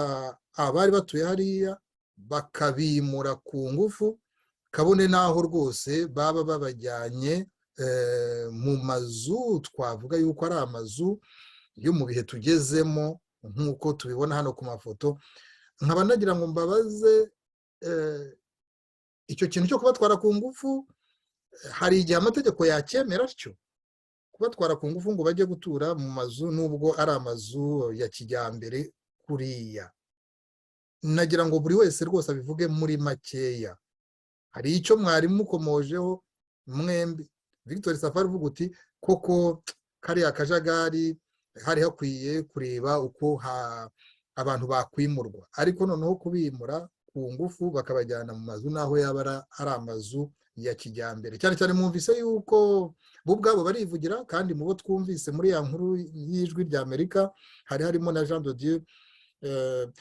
abari batuye hariya bakabimura ku ngufu, kabone n'aho rwose baba babajyanye mu mazu twavuga yuko ari amazu yo mu bihe tugezemo nk'uko tubibona hano ku mafoto. Nkaba nagira ngo mbabaze icyo kintu cyo kubatwara ku ngufu, hari igihe amategeko yacyemera atyo, kubatwara ku ngufu ngo bajye gutura mu mazu nubwo ari amazu ya kijyambere kuriya. Nagira ngo buri wese rwose abivuge muri makeya. Hari icyo mwari mukomojeho mwembi. Victor Safari uvuga uti koko kariya kajagari hari hakwiye kureba uko abantu bakwimurwa, ariko noneho kubimura ku ngufu bakabajyana mu mazu naho yaba ari amazu ya kijyambere. Cyane cyane mwumvise yuko bo ubwabo barivugira, kandi mu bo twumvise muri ya nkuru y'ijwi rya Amerika hari harimo na Jean de Dieu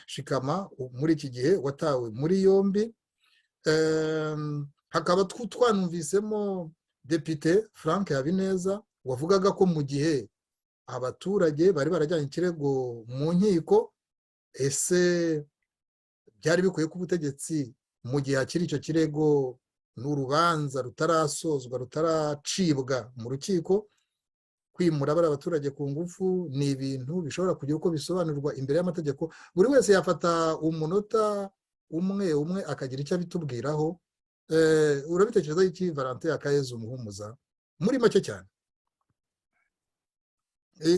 Shikama muri iki gihe watawe muri yombi. hakaba twanumvisemo Depite Frank Habineza wavugaga ko mu gihe abaturage bari barajyanye ikirego mu nkiko, ese byari bikwiye ko ubutegetsi mu gihe hakiri icyo kirego n'urubanza rutarasozwa rutaracibwa mu rukiko, kwimura bari abaturage ku ngufu ni ibintu bishobora kugira uko bisobanurwa imbere y'amategeko. Buri wese yafata umunota umwe akagira icyo abitubwiraho. Urabitekerezaho iki Valentin Akayezu Muhumuza muri make cyane?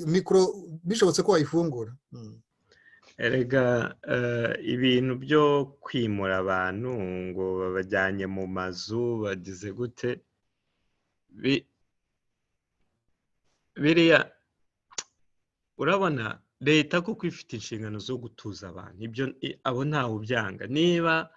Mikoro bishobotse ko wayifungura. Erega ibintu byo kwimura abantu ngo babajyanye mu mazu bagize gute, biriya urabona leta kuko ifite inshingano zo gutuza abantu, ibyo abo ntawe ubyanga. Niba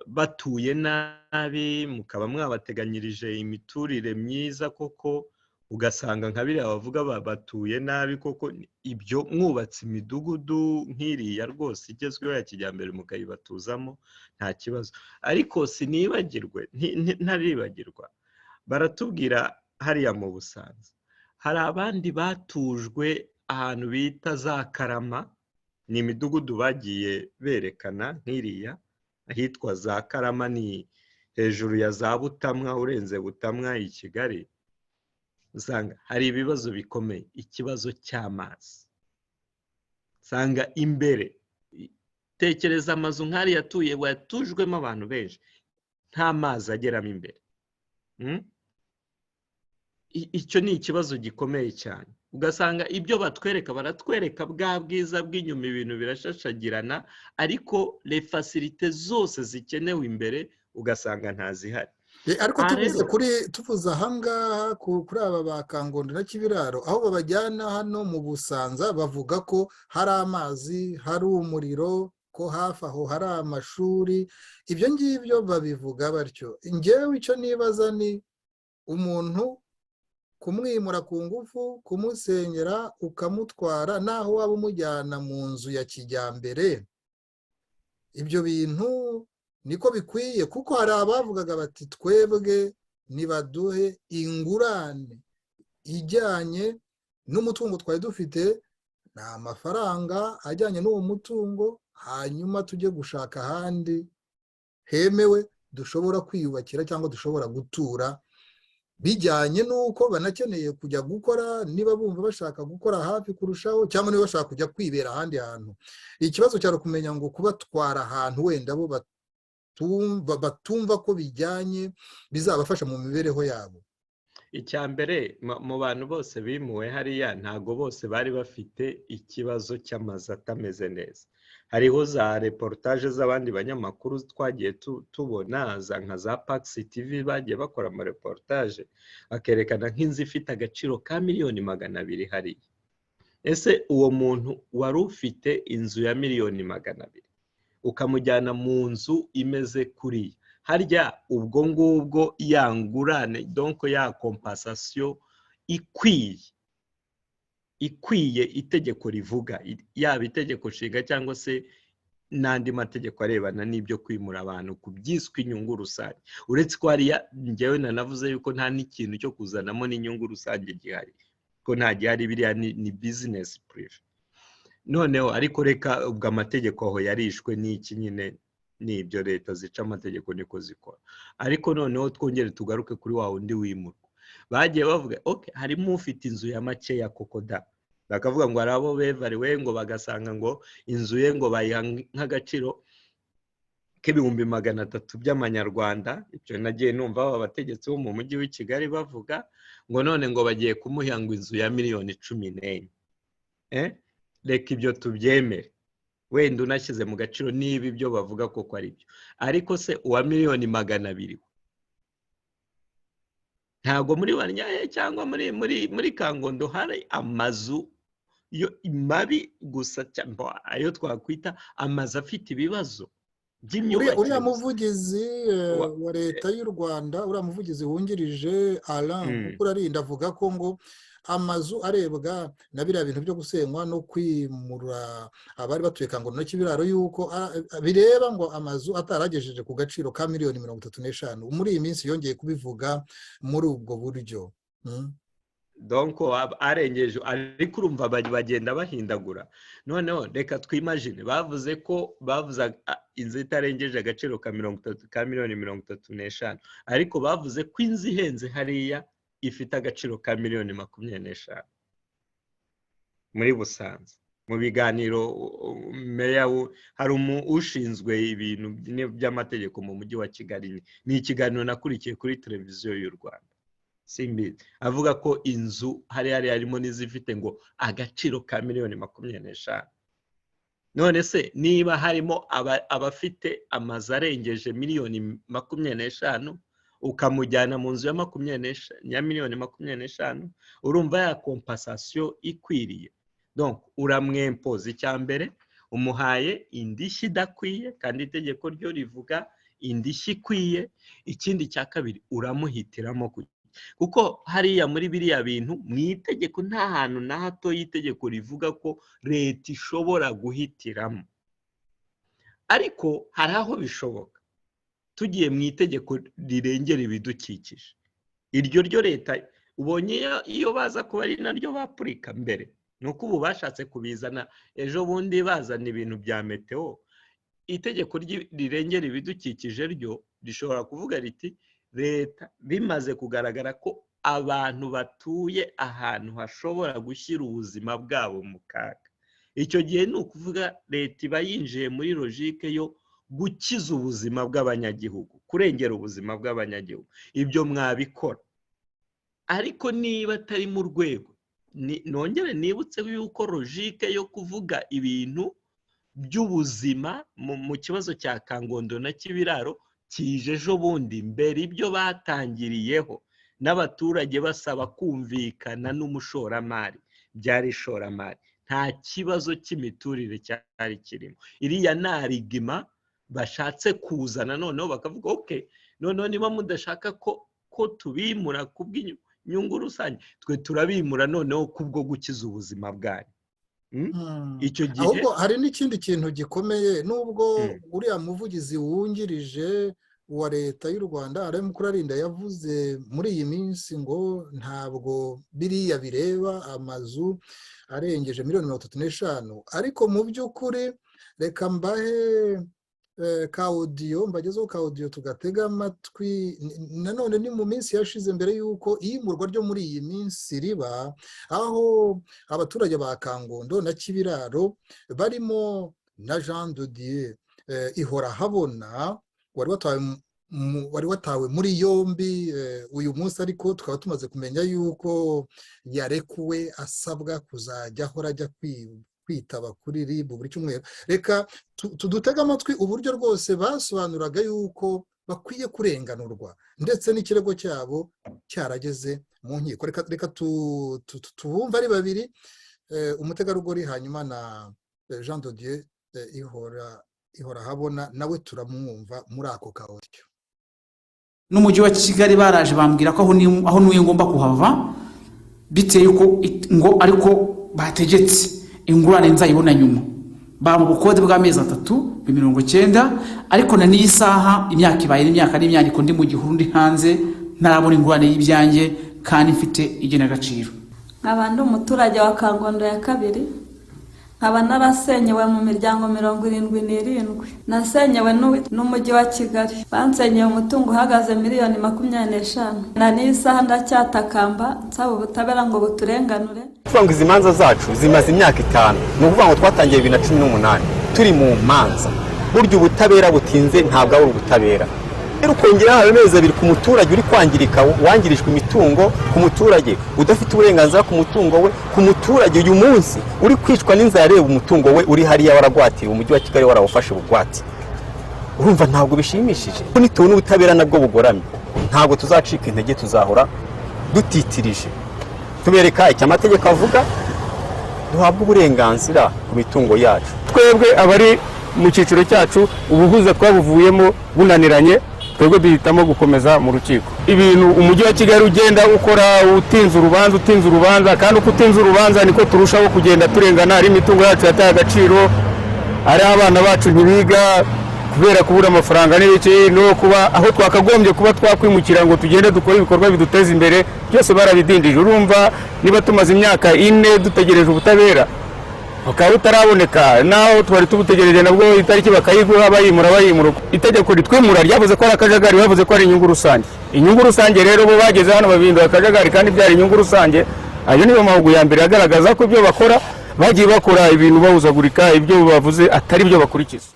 batuye nabi mukaba mwabateganyirije imiturire myiza koko, ugasanga nka biriya bavuga batuye nabi koko, ibyo mwubatse imidugudu nk'iriya rwose igezweho ya kijyambere mukayibatuzamo nta kibazo. Ariko sinibagirwe, ntaribagirwa, baratubwira hariya mu Busanza hari abandi batujwe ahantu bita za Karama, ni imidugudu bagiye berekana nk'iriya ahitwa za Karama, ni hejuru ya za Butamwa, urenze Butamwa i Kigali. Usanga hari ibibazo bikomeye, ikibazo cy'amazi. Usanga imbere, tekereza amazu nk'ari yatujwemo abantu benshi, nta mazi ageramo imbere. Icyo ni ikibazo gikomeye cyane. Ugasanga ibyo baratwereka bwa bwiza bw'inyuma, ibintu birashashagirana, ariko le facilite zose zikenewe imbere ugasanga ntazihari. Ariko tuvuze ahangaha kuri aba ba Kangondo na Kibiraro, aho babajyana hano mu Busanza bavuga ko hari amazi, hari umuriro, ko hafi aho hari amashuri. Ibyo ngibyo babivuga batyo. Njyewe icyo nibaza ni umuntu kumwimura ku ngufu, kumusenyera ukamutwara naho waba umujyana mu nzu ya kijyambere. Ibyo bintu niko bikwiye, kuko hari abavugaga bati twebwe nibaduhe ingurane ijyanye n'umutungo twari dufite, ni amafaranga ajyanye n'uwo mutungo, hanyuma tujye gushaka ahandi hemewe dushobora kwiyubakira cyangwa dushobora gutura, bijyanye n'uko banakeneye kujya gukora, niba bumva bashaka gukora hafi kurushaho cyangwa niba bashaka kujya kwibera ahandi hantu. Ikibazo cyari kumenya ngo kubatwara ahantu wenda bo batumva ko bijyanye bizabafasha mu mibereho yabo. Icya mbere, mu bantu bose bimuwe hariya ntago bose bari bafite ikibazo cy'amazu atameze neza. Hariho za reportage z'abandi banyamakuru twagiye tubona, nka za Pax TV bagiye bakora ama reportage akerekana nk'inzu ifite agaciro ka miliyoni 200 hariya. Ese uwo muntu wari ufite inzu ya miliyoni 200 ukamujyana mu nzu imeze kuri harya, ubwo ngubwo yangurane, donc ya compensation ikwiye itegeko rivuga, yaba itegeko nshinga cyangwa se n'andi mategeko arebana n'ibyo kwimura abantu ku byiswe inyungu rusange. Uretse ko hariya njyewe nanavuze yuko nta n'ikintu cyo kuzanamo n'inyungu rusange gihari, ko nta gihari, biriya ni business prive. Noneho ariko reka ubwo amategeko aho yarishwe n'iki nyine, n'ibyo leta zica amategeko niko zikora. Ariko noneho twongere tugaruke kuri wa wundi wimurwa. Bagiye bavuga okay, harimo ufite inzu ya makeya koko da, bakavuga ngo arabo bevariwe ngo bagasanga ngo inzu ye ngo bayiha nk'agaciro k'ibihumbi 300 by'amanyarwanda. Ibyo nagiye numva aba bategetsi bo mu mujyi w'i Kigali bavuga ngo none ngo bagiye kumuha ngo inzu ya miliyoni 14. Reka ibyo tubyemere, wenda unashyize mu gaciro niba ibyo bavuga koko ari byo. Ariko se uwa miliyoni 200 ntago muri Banyahe cyangwa muri Kangondo hari amazu yo mabi gusa, ayo twakwita amazu afite ibibazo. by'imyubakire uriya muvugizi wa leta y'u Rwanda, uriya muvugizi wungirije Alain Mukurarinda avuga ko ngo amazu arebwa na biriya bintu byo gusenywa no kwimura abari batuye Kangondo na Kibiraro yuko bireba ngo amazu ataragejeje ku gaciro ka miliyoni 35. Muri iyi minsi yongeye kubivuga muri ubwo buryo. donc arengeje, ariko urumva bagenda bahindagura. Noneho reka twimagine bavuze inzu itarengeje agaciro ka miliyoni 35, ariko bavuze ko inzu ihenze hariya ifite agaciro ka miliyoni 25 muri Busanza. Mu biganiro meya hari ushinzwe ibintu by'amategeko mu mujyi wa Kigali, ni ikiganiro nakurikiye kuri televiziyo y'u Rwanda simbizi, avuga ko inzu hari harimo n'izifite ngo agaciro ka miliyoni 25. None se niba harimo abafite amazu arengeje miliyoni 25 ukamujyana mu nzu ya miliyoni 25, urumva ya compensation ikwiriye. Donc uramwempoza icyambere, umuhaye indishyi idakwiye kandi itegeko ryo rivuga indishyi ikwiye. Ikindi cya kabiri uramuhitiramo kuko hariya muri biriya bintu mu itegeko nta hantu na hato y'itegeko rivuga ko leta ishobora guhitiramo, ariko hari aho bishoboka. Tugiye mu itegeko rirengera ibidukikije, iryo ryo leta ubonye iyo baza kuba ari naryo bapurika mbere, nuko ubu bashatse kubizana ejo bundi bazana ibintu bya meteo. Itegeko rirengera ibidukikije ryo rishobora kuvuga riti leta bimaze kugaragara ko abantu batuye ahantu hashobora gushyira ubuzima bwabo mu kaga, icyo gihe ni ukuvuga leta iba yinjiye muri logike yo gukiza ubuzima bw'abanyagihugu, kurengera ubuzima bw'abanyagihugu. Ibyo mwabikora, ariko niba atari mu rwego, nongere nibutse yuko logike yo kuvuga ibintu by'ubuzima mu kibazo cya Kangondo na Kibiraro kije ejo bundi, mbere ibyo batangiriyeho n'abaturage basaba kumvikana n'umushoramari, byari ishoramari, nta kibazo cy'imiturire cyari kirimo. Iriya narigima bashatse kuzana, noneho bakavuga okay, noneho niba mudashaka ko tubimura kubw'inyungu rusange, twe turabimura noneho kubwo gukiza ubuzima bwanyu. Icyo gihe ahubwo hari n'ikindi kintu gikomeye, nubwo uriya muvugizi wungirije wa leta y'u Rwanda Alain Mukurarinda yavuze muri iyi minsi ngo ntabwo biriya bireba amazu arengeje miliyoni 35, ariko mu by'ukuri reka mbahe ka audio, mbagezeho ka audio tugatega amatwi. Nanone ni mu minsi yashize mbere y'uko iyimurwa ryo muri iyi minsi riba, aho abaturage ba Kangondo na Kibiraro barimo na Jean de Dieu ihora habona wari watawe muri yombi uyu munsi, ariko tukaba tumaze kumenya yuko yarekuwe asabwa kuzajya ahora ajya kwitaba kuri RIB buri cyumweru. Reka tudutega amatwi uburyo rwose basobanuraga yuko bakwiye kurenganurwa ndetse n'ikirego cyabo cyarageze mu nkiko. Reka tubumva ari babiri, umutegarugori hanyuma na Jean de Dieu ihora habona, nawe turamwumva muri ako kaotyo. N'umujyi wa Kigali baraje bambwira ko aho nuye ngomba kuhava, biteye uko ngo ariko bategetse ingurane nzayibona nyuma. Bamu bukode bw'amezi 390, ariko na niyi saha imyaka ibaye n'imyaka n'imyandiko ndi mu gihuru ndi hanze ntarabona ingurane y'ibyanjye kandi mfite igena gaciro. Nk'abandi umuturage wa Kangondo ya kabiri, nkaba narasenyewe mu miryango 77, nasenyewe n'umujyi wa Kigali, bansenyeye umutungo uhagaze miliyoni 25, na niyi saha ndacyatakamba nsaba ubutabera ngo buturenganure. Ngo izi manza zacu zimaze imyaka 5, ni ukuvuga ngo twatangiye 2018 turi mu manza. Buryo ubutabera butinze ntabwo ari ubutabera. Rero kongera amezi 2 ku muturage uri kwangirika, wangirijwe imitungo, ku muturage udafite uburenganzira ku mutungo we, ku muturage uyu munsi uri kwicwa n'inzara areba umutungo we uri hariya waragwatira umujyi wa Kigali warawufashe bugwati. Urumva ntabwo bishimishije. Nitubona ubutabera nabwo bugoramye, ntabwo tuzacika intege, tuzahora dutitirije. Tubereka icyo amategeko avuga, duhabwa uburenganzira ku mitungo yacu. Twebwe abari mu cyiciro cyacu ubuhuza twabuvuyemo bunaniranye twebwe duhitamo gukomeza mu rukiko. Ibintu umujyi wa Kigali ugenda ukora utinze urubanza kandi uko utinze urubanza niko turushaho kugenda turengana, ari imitungo yacu yataye agaciro, ari abana bacu ntibiga kubera kubura amafaranga n'ibiki, no kuba aho twakagombye kuba twakwimukira ngo tugende dukore ibikorwa biduteza imbere byose barabidindije. Urumva niba tumaze imyaka 4 dutegereje ubutabera ukaba butaraboneka, naho twari tubutegereje nabwo itariki bakayiguha bayimura. Itegeko ritwimura ryavuze ko ari akajagari, bavuze ko ari inyungu rusange. Inyungu rusange rero bo bageze hano babindura akajagari kandi byari inyungu rusange. Ayo niyo mahugu ya mbere agaragaza ko ibyo bakora bagiye bakora ibintu bahuzagurika, ibyo bavuze atari byo bakurikiza.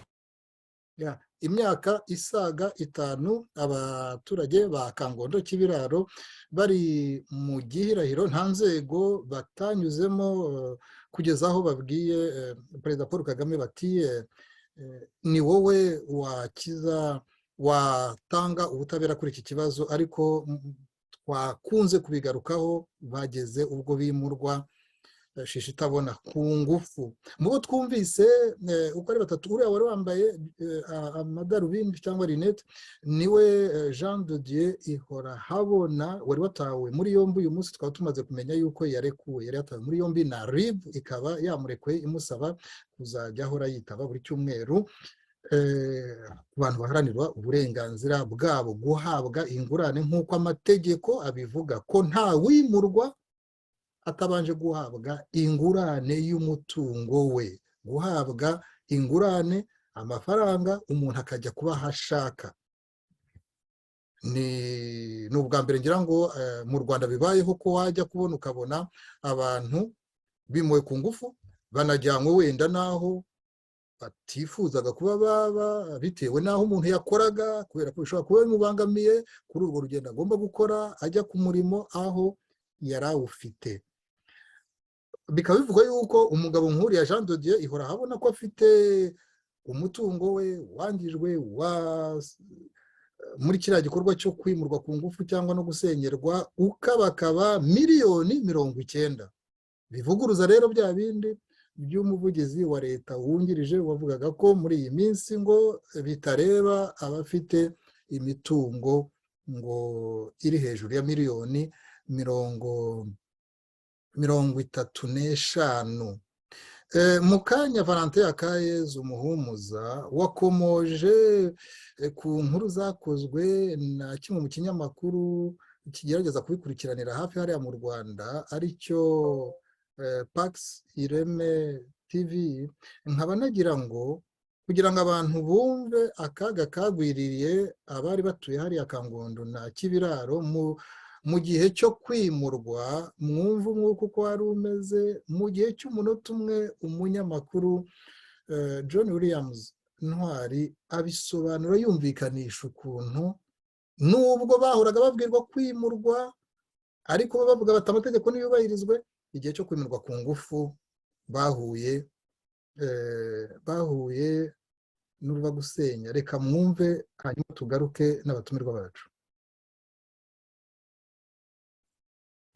Imyaka isaga 5 abaturage ba Kangondo Kibiraro bari mu gihirahiro, nta nzego batanyuzemo kugeza aho babwiye Perezida Paul Kagame bati ni wowe wakiza watanga ubutabera kuri iki kibazo, ariko twakunze kubigarukaho bageze ubwo bimurwa shishi itabona ku ngufu. Mu bo twumvise uko ari batatu, uriya wari wambaye amadarubindi cyangwa rinete niwe Jean de Dieu ihora habona, wari watawe muri yombi. Uyu munsi twaba tumaze kumenya yuko yarekuwe, yari yatawe muri yombi na RIB ikaba yamurekuye imusaba kuzajya ahora yitaba buri cyumweru abantu baharanirwa uburenganzira bwabo guhabwa ingurane nk'uko amategeko abivuga ko nta wimurwa atabanje guhabwa ingurane y'umutungo we, guhabwa ingurane amafaranga umuntu akajya kuba hashaka. Ni ubwa mbere ngira ngo mu Rwanda bibayeho ko wajya kubona ukabona abantu bimuwe ku ngufu banajyanywe wenda naho batifuzaga kuba baba bitewe naho umuntu yakoraga, kubera ko bishobora kuba bimubangamiye kuri urwo rugendo agomba gukora ajya ku murimo aho yarawufite. Bikaba bivuga yuko umugabo nk'uriya Jean de Dieu ihora habona ko afite umutungo we wangijwe muri kiriya gikorwa cyo kwimurwa ku ngufu cyangwa no gusenyerwa ukabakaba miliyoni 90. Bivuguruza rero bya bindi by'umuvugizi wa leta wungirije wavugaga ko muri iyi minsi ngo bitareba abafite imitungo ngo iri hejuru ya miliyoni 35. Mukanya Valentin Akayezu umuhumuza wakomoje ku nkuru zakozwe na kimwe mu kinyamakuru kigerageza kubikurikiranira hafi hariya mu Rwanda aricyo Pax Ireme TV. Nkaba nagira ngo kugira ngo abantu bumve akaga kagwiririye abari batuye hariya Kangondo na Kibiraro mu gihe cyo kwimurwa, mwumva umwuka uko wari umeze mu gihe cy'umunota umwe. Umunyamakuru John Williams Ntwari abisobanura yumvikanisha ukuntu nubwo bahoraga babwirwa kwimurwa ariko bavuga bati amategeko niyubahirizwe, igihe cyo kwimurwa ku ngufu bahuye n'uruva gusenya. Reka mwumve hanyuma tugaruke n'abatumirwa bacu.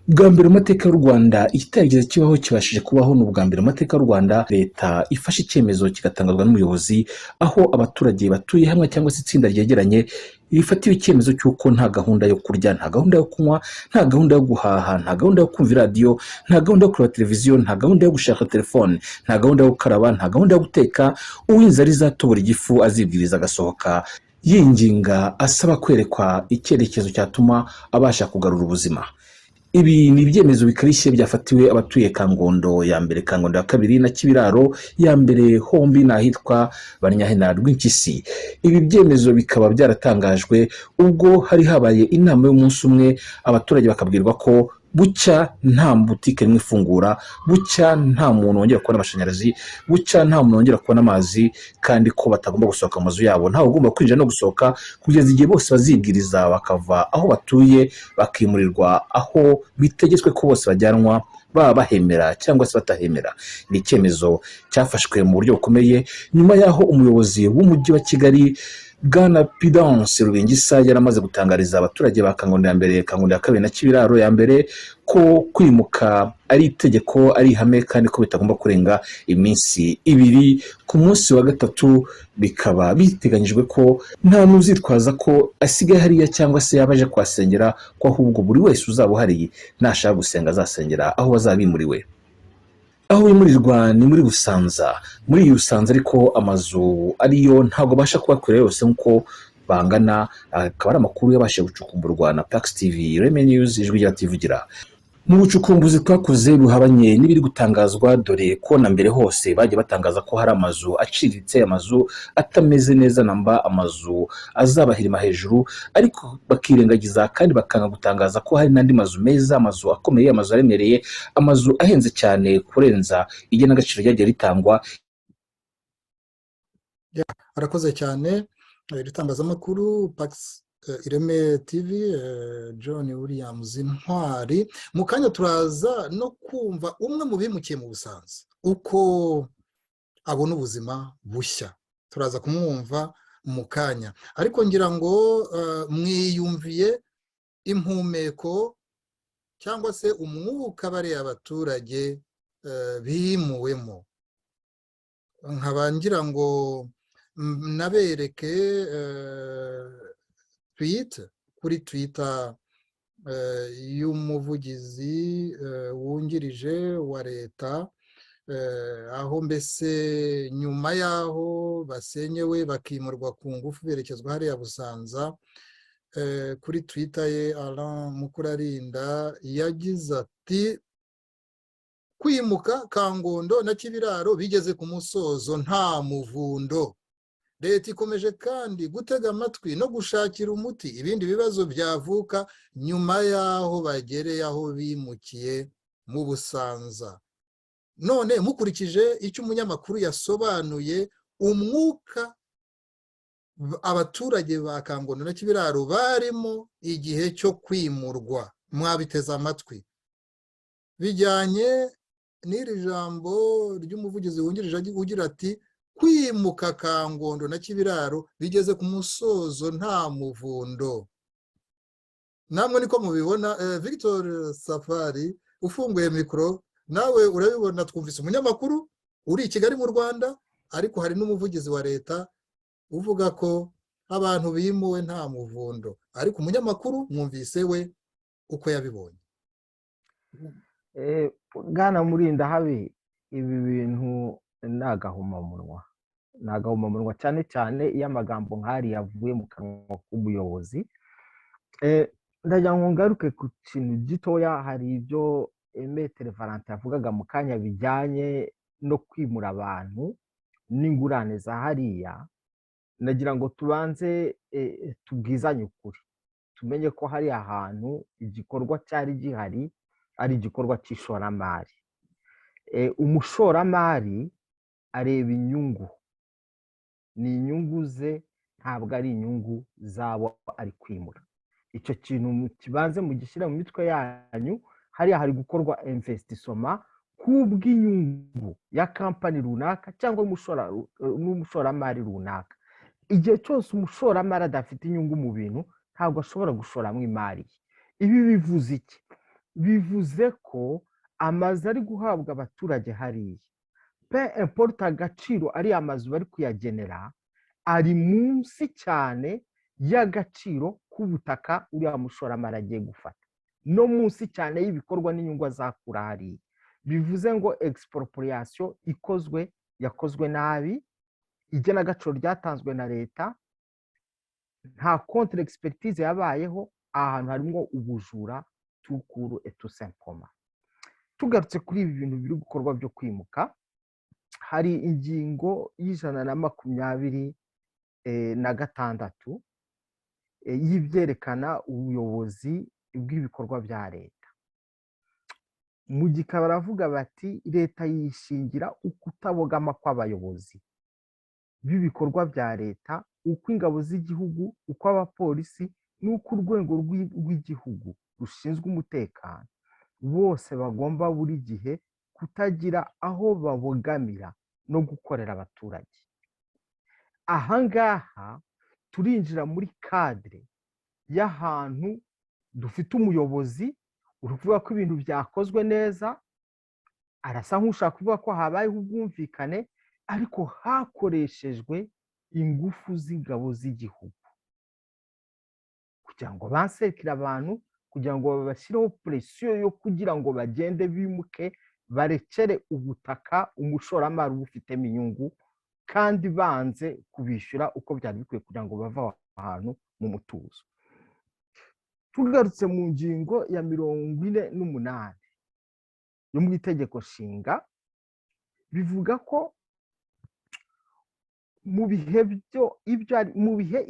Bwa mbere amateka y'u Rwanda ikitarigeze kibaho kibashije kubaho, ni ubwa mbere amateka y'u Rwanda leta ifashe icyemezo kigatangazwa n'umuyobozi, aho abaturage batuye hamwe cyangwa se itsinda ryegeranye rifatiwe icyemezo cy'uko nta gahunda yo kurya, nta gahunda yo kunywa, nta gahunda yo guhaha, nta gahunda yo kumva radiyo, nta gahunda yo kureba televiziyo, nta gahunda yo gushaka telefone, nta gahunda yo gukaraba, nta gahunda yo guteka. Uwinze arizatobora igifu azibwiriza agasohoka yinginga asaba kwerekwa icyerekezo cyatuma abasha kugarura ubuzima. Ibi ni ibyemezo bikarishye byafatiwe abatuye Kangondo ya mbere, Kangondo ya kabiri na Kibiraro ya mbere, hombi n'ahitwa Banyahena Rw'impyisi. Ibi byemezo bikaba byaratangajwe ubwo hari habaye inama y'umunsi umwe, abaturage bakabwirwa ko bucya nta butike n'imwe ifungura, bucya nta muntu wongera kubona amashanyarazi, bucya nta muntu wongera kubona amazi, kandi ko batagomba gusohoka mu mazu yabo, ntawe ugomba kwinjira no gusohoka kugeza igihe bose bazibwiriza bakava aho batuye bakimurirwa aho bitegetswe ko bose bajyanwa, baba bahemera cyangwa se batahemera. Ni icyemezo cyafashwe mu buryo bukomeye nyuma y'aho umuyobozi w'umujyi wa Kigali Bwana Pidance Rubingisa yaramaze gutangariza abaturage ba Kangondo ya mbere, Kangondo ya kabiri na Kibiraro ya mbere ko kwimuka ari itegeko, ari ihame, kandi ko bitagomba kurenga iminsi 2. Ku munsi wa gatatu bikaba biteganyijwe ko nta n'uzitwaza ko asigaye hariya cyangwa se yabaje kwasengera, ko ahubwo buri wese uzaba uhari nashaka gusenga azasengera aho bazabimuriwe. Aho bimurirwa ni muri Busanza. Muri iyi Busanza ariko amazu ariyo ntabwo basha kubakorera yose nkuko bangana. Akaba ari amakuru yabashije gucukumburwa na Pax TV, Reme News, ijwi rya Tivugira. Mu bucukumbuzi twakoze buhabanye n'ibiri gutangazwa, dore ko na mbere hose bagiye batangaza ko hari amazu aciriritse, amazu atameze neza namba, amazu azabahirima hejuru, ariko bakirengagiza kandi bakanga gutangaza ko hari n'andi mazu meza, amazu akomeye, amazu aremereye, amazu ahenze cyane kurenza igenagaciro ryagiye ritangwa. Arakoze cyane itangazamakuru Pax Ireme TV, John Williams Intwari. Mu kanya turaza no kumva umwe mu bimukiye mu Busanza uko abona ubuzima bushya, turaza kumwumva mu kanya. Ariko ngira ngo mwiyumviye impumeko cyangwa se umwuka bari abaturage bimuwemo. Nkaba ngira ngo nabereke kuri Twitter y'umuvugizi wungirije wa leta, aho mbese nyuma yaho basenyewe bakimurwa ku ngufu berekezwa hariya Busanza. Kuri Twitter ye Alain Mukurarinda yagize ati: kwimuka Kangondo na Kibiraro bigeze ku musozo nta muvundo. Leta ikomeje kandi gutega amatwi no gushakira umuti ibindi bibazo byavuka nyuma yaho bagereye aho bimukiye mu Busanza. None mukurikije icyo umunyamakuru yasobanuye, umwuka abaturage ba Kangondo na Kibiraro barimo igihe cyo kwimurwa, mwabiteze amatwi. Bijyanye n'iri jambo ry'umuvugizi wungirije ugira ati: kwimuka Kangondo na Kibiraro bigeze ku musozo nta muvundo. Namwe niko mubibona? Victor Safari ufunguye mikoro, nawe urabibona? Twumvise umunyamakuru uri i Kigali mu Rwanda, ariko hari n'umuvugizi wa leta uvuga ko abantu bimuwe nta muvundo, ariko umunyamakuru mwumvise we uko yabibonye. Bwana Murinda habe, ibi bintu nagahomamunwa, cyane cyane iyo amagambo nk'ari yavuye mu kanwa k'ubuyobozi. Ndagira ngo ngaruke ku kintu gitoya. Hari ibyo Maître Valentin yavugaga mu kanya bijyanye no kwimura abantu n'ingurane za hariya. Ndagira ngo tubanze tubwizanye ukuri, tumenye ko hari ahantu igikorwa cyari gihari ari igikorwa cy'ishoramari. Umushoramari areba inyungu, ni inyungu ze, ntabwo ari inyungu zabo ari kwimura. Icyo kintu kibanze mu gishyira mu mitwe yanyu. Hariya hari gukorwa investissement kubw'inyungu ya kampani runaka cyangwa n'umushoramari runaka. Igihe cyose umushoramari adafite inyungu mu bintu, ntabwo ashobora gushoramo imari. Ibi bivuze iki? Bivuze ko amazu ari guhabwa abaturage hariya, pe importe agaciro ari amazu bari kuyagenera, ari munsi cyane y'agaciro k'ubutaka uriya mushoramari agiye gufata, no munsi cyane y'ibikorwa n'inyungu azakura hariya. Bivuze ngo expropriation yakozwe nabi, igenagaciro ryatanzwe na leta, nta contre expertise yabayeho, ahantu harimo ubujura tukuru et tout simplement. Tugarutse kuri ibi bintu biri gukorwa byo kwimuka, hari ingingo y'126 y'ibyerekana ubuyobozi bw'ibikorwa bya leta. Mu gika baravuga bati leta yishingira ukutabogama kw'abayobozi b'ibikorwa bya leta, uko ingabo z'igihugu, uko abapolisi, n'uko urwego rw'igihugu rushinzwe umutekano bose bagomba buri gihe kutagira aho babogamira no gukorera abaturage. Aha ngaha turinjira muri kadire y'ahantu dufite umuyobozi uri kuvuga ko ibintu byakozwe neza, arasa nk'ushaka kuvuga ko habayeho ubwumvikane, ariko hakoreshejwe ingufu z'ingabo z'igihugu kugira ngo bansekire abantu, kugira ngo babashyireho presiyo yo kugira ngo bagende bimuke, barekere ubutaka umushoramari ubufitemo inyungu, kandi banze kubishyura uko byari bikwiye kugira ngo bave ahantu mu mutuzo. Tugarutse mu ngingo ya 48 yo mu itegeko nshinga, bivuga ko mu bihe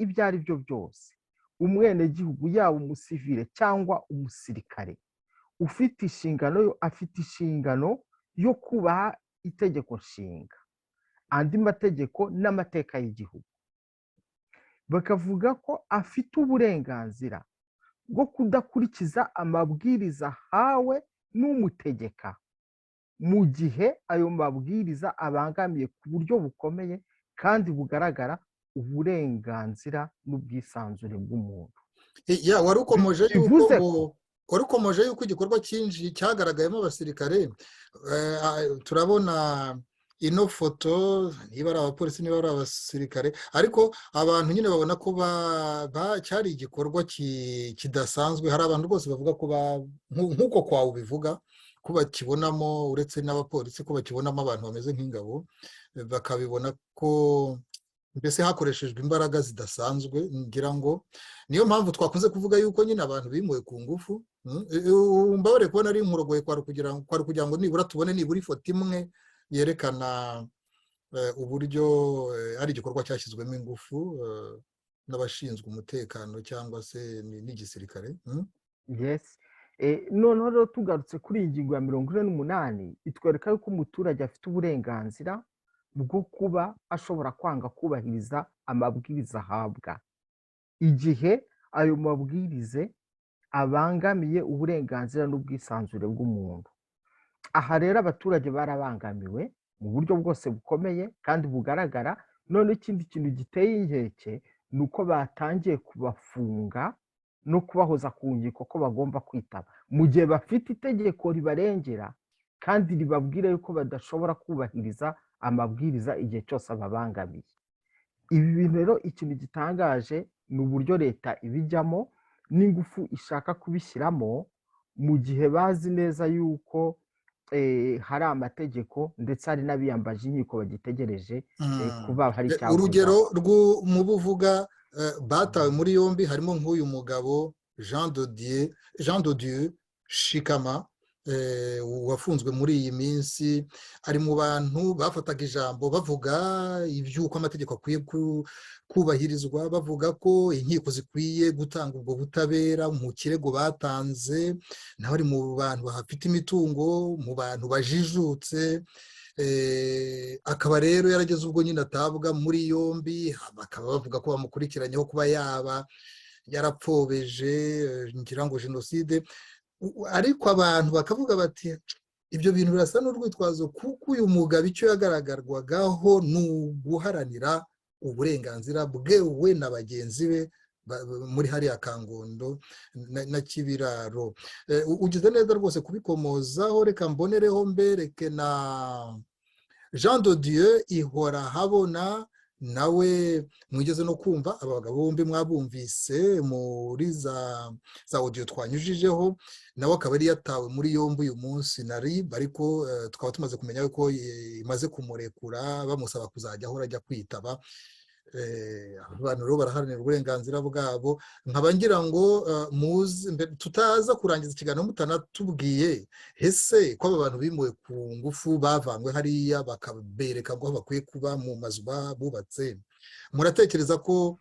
ibyo ari byo byose umwenegihugu yaba umusivile cyangwa umusirikare afite inshingano yo kubaha itegeko nshinga, andi mategeko n'amateka y'igihugu. Bakavuga ko afite uburenganzira bwo kudakurikiza amabwiriza ahawe n'umutegeka mu gihe ayo mabwiriza abangamiye ku buryo bukomeye kandi bugaragara uburenganzira n'ubwisanzure bw'umuntu. wari ukomeje yuko igikorwa cyinshi cyagaragayemo abasirikare. Turabona ino foto, niba ari abapolisi niba ari abasirikare, ariko abantu nyine babona ko cyari igikorwa kidasanzwe. Hari abantu bose bavuga ko nk'uko kwawe ubivuga ko bakibonamo, uretse n'abapolisi, ko bakibonamo abantu bameze nk'ingabo, bakabibona ko mbese hakoreshejwe imbaraga zidasanzwe. ngira ngo niyo mpamvu twakunze kuvuga yuko nyine abantu bimuwe ku ngufu. Mbabare kubona ari inkurogoye kwari kugira ngo nibura tubone nibura ifoto imwe yerekana uburyo ari igikorwa cyashyizwemo ingufu n'abashinzwe umutekano cyangwa se n'igisirikare. Yes. Noneho rero tugarutse kuri iyi ngingo ya 48 itwereka yuko umuturage afite uburenganzira bwo kuba ashobora kwanga kubahiriza amabwiriza ahabwa igihe ayo mabwiriza abangamiye uburenganzira n'ubwisanzure bw'umuntu. Aha rero abaturage barabangamiwe mu buryo bwose bukomeye kandi bugaragara. None ikindi kintu giteye inkeke ni uko batangiye kubafunga no kubahoza ku nkiko ko bagomba kwitaba, mu gihe bafite itegeko ribarengera kandi ribabwira yuko badashobora kubahiriza amabwiriza igihe cyose ababangamiye. Ibi bintu rero ikintu gitangaje ni uburyo leta ibijyamo n'ingufu ishaka kubishyiramo, mu gihe bazi neza yuko hari amategeko ndetse hari n'abiyambaje inkiko bagitegereje kuba hari icyaha. Urugero mu buvuga batawe muri yombi harimo nk'uyu mugabo Jean de Dieu Shikama wafunzwe muri iyi minsi. ari mu bantu bafataga ijambo bavuga iby'uko amategeko akwiye kubahirizwa, bavuga ko inkiko zikwiye gutanga ubwo butabera mu kirego batanze. nawe ari mu bantu bahafite imitungo, mu bantu bajijutse. Akaba rero yarageze ubwo nyine atabwa muri yombi, bakaba bavuga ko bamukurikiranyeho kuba yaba yarapfobeje ngira ngo jenoside. Ariko abantu bakavuga bati ibyo bintu birasa n'urwitwazo, kuko uyu mugabo icyo yagaragarwagaho ni uguharanira uburenganzira bwewe na bagenzi be muri hariya Kangondo na Kibiraro. Ugize neza rwose kubikomozaho. Reka mbonereho mbereke na Jean de Dieu ihora habona, nawe mwigeze no kumva. Aba bagabo bombi mwabumvise muri za audio twanyujijeho. nawe akaba ari yatawe muri yombi uyu munsi na RIB, ariko tukaba tumaze kumenya ko imaze kumurekura bamusaba kuzajya ahora ajya kwitaba. Abantu rero baraharanira uburenganzira bwabo. nkaba ngira ngo tutaza kurangiza ikiganiro mutanatubwiye ese ko aba bantu bimuwe ku ngufu bavanywe hariya bakabereka ngo bakwiye kuba mu mazu bubatse, muratekereza ko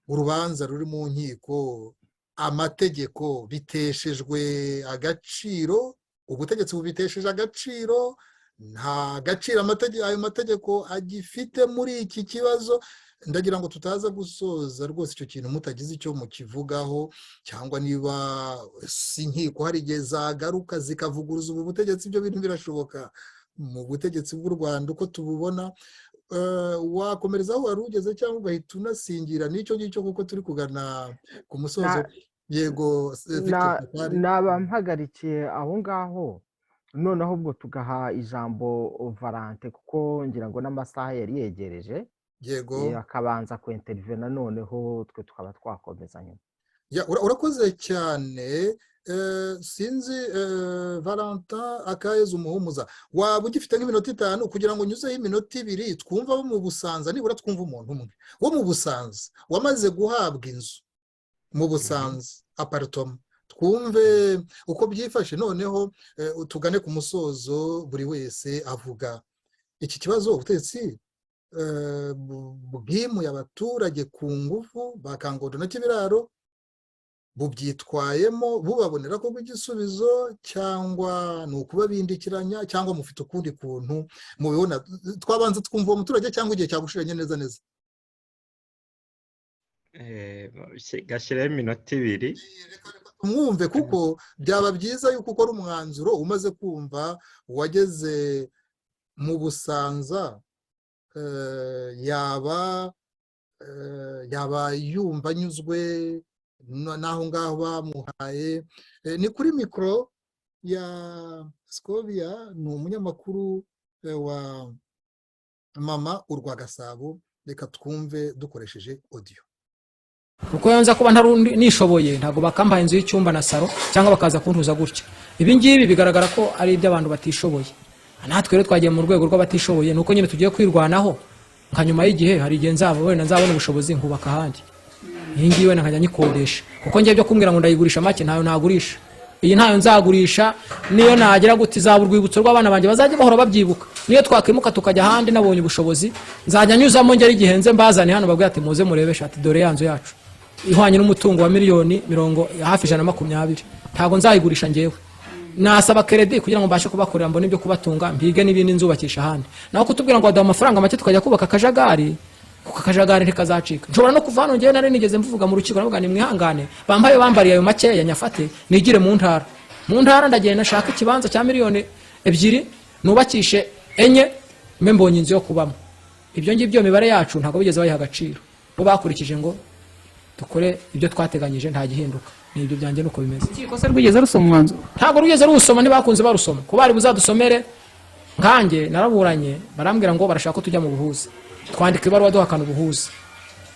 urubanza ruri mu nkiko amategeko biteshejwe agaciro, ubutegetsi bubitesheje agaciro, nta gaciro ayo mategeko agifite muri iki kibazo? Ndagira ngo tutaza gusoza rwose icyo kintu mutagize icyo mukivugaho, cyangwa niba inkiko hari igihe zagaruka zikavuguruza ubu butegetsi. ibyo bintu birashoboka mu butegetsi bw'u Rwanda uko tububona. wakomereza aho wari ugeze cyangwa ugahita unasingira n'icyo ngicyo kuko turi kugana ku musozo. Yego naba mpagarikiye aho ngaho noneho ubwo tugaha ijambo Valante kuko ngira ngo n'amasaha yari yegereje. Yego akabanza kwintervena noneho twe tukaba twakomeza nyuma. Urakoze cyane. Sinzi Valentin Akayezu Umuhumuza, waba ugifite nk'iminota 5 kugira ngo nyuzeho iminota 2 twumva bo mu Busanza, nibura twumva umuntu umwe wo mu Busanza wamaze guhabwa inzu mu Busanza apartment, twumve uko byifashe, noneho tugane ku musozo buri wese avuga iki kibazo ubutetsi bwimuye abaturage ku ngufu ba Kangondo na Kibiraro bubyitwayemo bubabonera ko igisubizo cyangwa ni ukubabindikiranya cyangwa mufite ukundi kuntu mubibona. Twabanza twumva uwo muturage cyangwa igihe cyagushiranye neza neza. Gashyiraho iminota 2 mwumve, kuko byaba byiza yuko ukora umwanzuro umaze kumva wageze mu Busanza. Yaba yumva anyuzwe naho ngaho bamuhaye. Ni kuri mikoro ya Scovia, ni umunyamakuru wa mama urwa Gasabo. Reka twumve dukoresheje audio. Kuko yanza kuba ntarundi nishoboye ntago bakambaye inzu y'icyumba na saro cyangwa bakaza kuntuza gutya. Ibi ngibi bigaragara ko ari iby'abantu batishoboye. Natwe rero twagiye mu rwego rw'abatishoboye nuko nyine tugiye kwirwanaho, nka nyuma y'igihe hari igihe nzabona ubushobozi nkubaka ahandi. Iyi ngiyi wenda nkajya nyikodesha, kuko ngiye byo kumbwira ngo ndayigurisha make ntayo nagurisha. Iyi ntayo nzagurisha, niyo nagera guti zaba urwibutso rw'abana banjye bazajya bahora babyibuka. Niyo twakwimuka tukajya ahandi nabonye ubushobozi, nzajya nyuzamo ngera igihenze mbazane hano babwira ati muze murebesha ati dore yanzu yacu ihwanye n'umutungo wa miliyoni hafi 120. Ntago nzayigurisha ngewe, nasaba credit kugira ngo mbashe kubakorera mbone ibyo kubatunga mpige n'ibindi nzubakisha ahandi. Naho kutubwira ngo adaha amafaranga make tukajya kubaka akajagari, kuko akajagari ntikazacika. Nshobora no kuva hano ngewe nari nigeze mvuga mu rukiko navuga ni mwihangane bambaye bambariye ayo make ya nyafate nigire mu ntara ndagenda nashaka ikibanza cya miliyoni 2 nubakishe 4 mbonye inzu yo kubamo. Ibyo ngibyo mibare yacu ntago bigeze bayiha agaciro, bo bakurikije ngo dukore ibyo twateganyije nta gihinduka. Nibyo byanjye nuko bimeze. Ikiko se rwigeze rusoma umwanzuro? Ntago rwigeze rusoma, ntibakunze barusoma ko bari buzadusomere. Nkanjye naraburanye barambwira ngo barashaka ko tujya mu buhuza, twandika ibaruwa duhakana ubuhuza.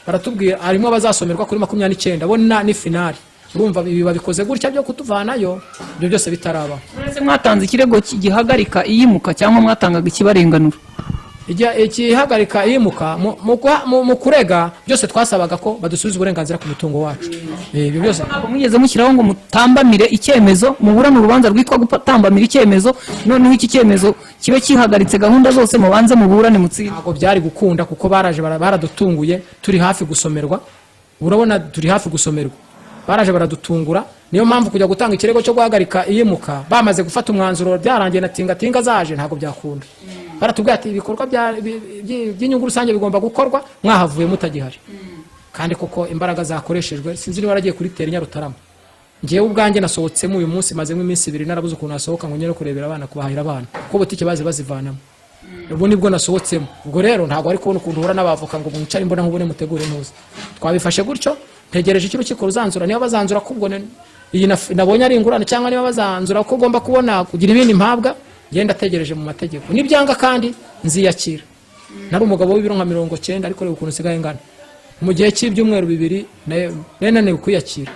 Baratubwira harimo bazasomerwa kuri 29 bona ni finali. Urumva ibi babikoze gutya byo kutuvanayo, ibyo byose bitaraba. Mwese mwatanze ikirego gihagarika iyimuka cyangwa mwatangaga ikibarenganura? Ikihagarika iyimuka mu kurega byose twasabaga ko badusubiza uburenganzira ku mutungo wacu. Ibyo byose ntabwo mwigeze mushyiraho ngo mutambamire icyemezo, muburana urubanza rwitwa gutambamira icyemezo, noneho iki cyemezo kibe kihagaritse gahunda zose mubanze muburane mutsinde. Ntabwo byari gukunda kuko baraje baradutunguye turi hafi gusomerwa. Urabona turi hafi gusomerwa, baraje baradutungura. Niyo mpamvu kujya gutanga ikirego cyo guhagarika iyimuka bamaze gufata umwanzuro byarangiye na tinga zaje ntabwo byakunda. Baratubwira ati ibikorwa by'inyungu rusange bigomba gukorwa mwahavuye mutagihari. Kandi koko imbaraga zakoreshejwe, sinzi niba waragiye kuri teri Nyarutarama. Ngiye ubwanjye nasohotsemo uyu munsi mazemo iminsi 2 narabuze ukuntu nasohoka ngo nyere kurebera abana kubahira abana ko butike bazivanamo. Ubu nibwo nasohotsemo. Ubwo rero ntabwo ari kubona ukuntu uhura n'abavoka ngo mwicare imbona nkubone mutegure ntuzi. Twabifashe gutyo, ntegereje ikirukiko ruzanzura niba bazanzura kubwo iyi nabonye ari ingurane cyangwa niba bazanzura ko ugomba kubona kugira ibindi mpabwa. Genda tegereje mu mategeko nibyanga kandi nziyakira. Nari umugabo w'ibiro nka 90 ariko reba ukuntu sigaye ngana mu gihe cy'ibyumweru 2 nene kwiyakira.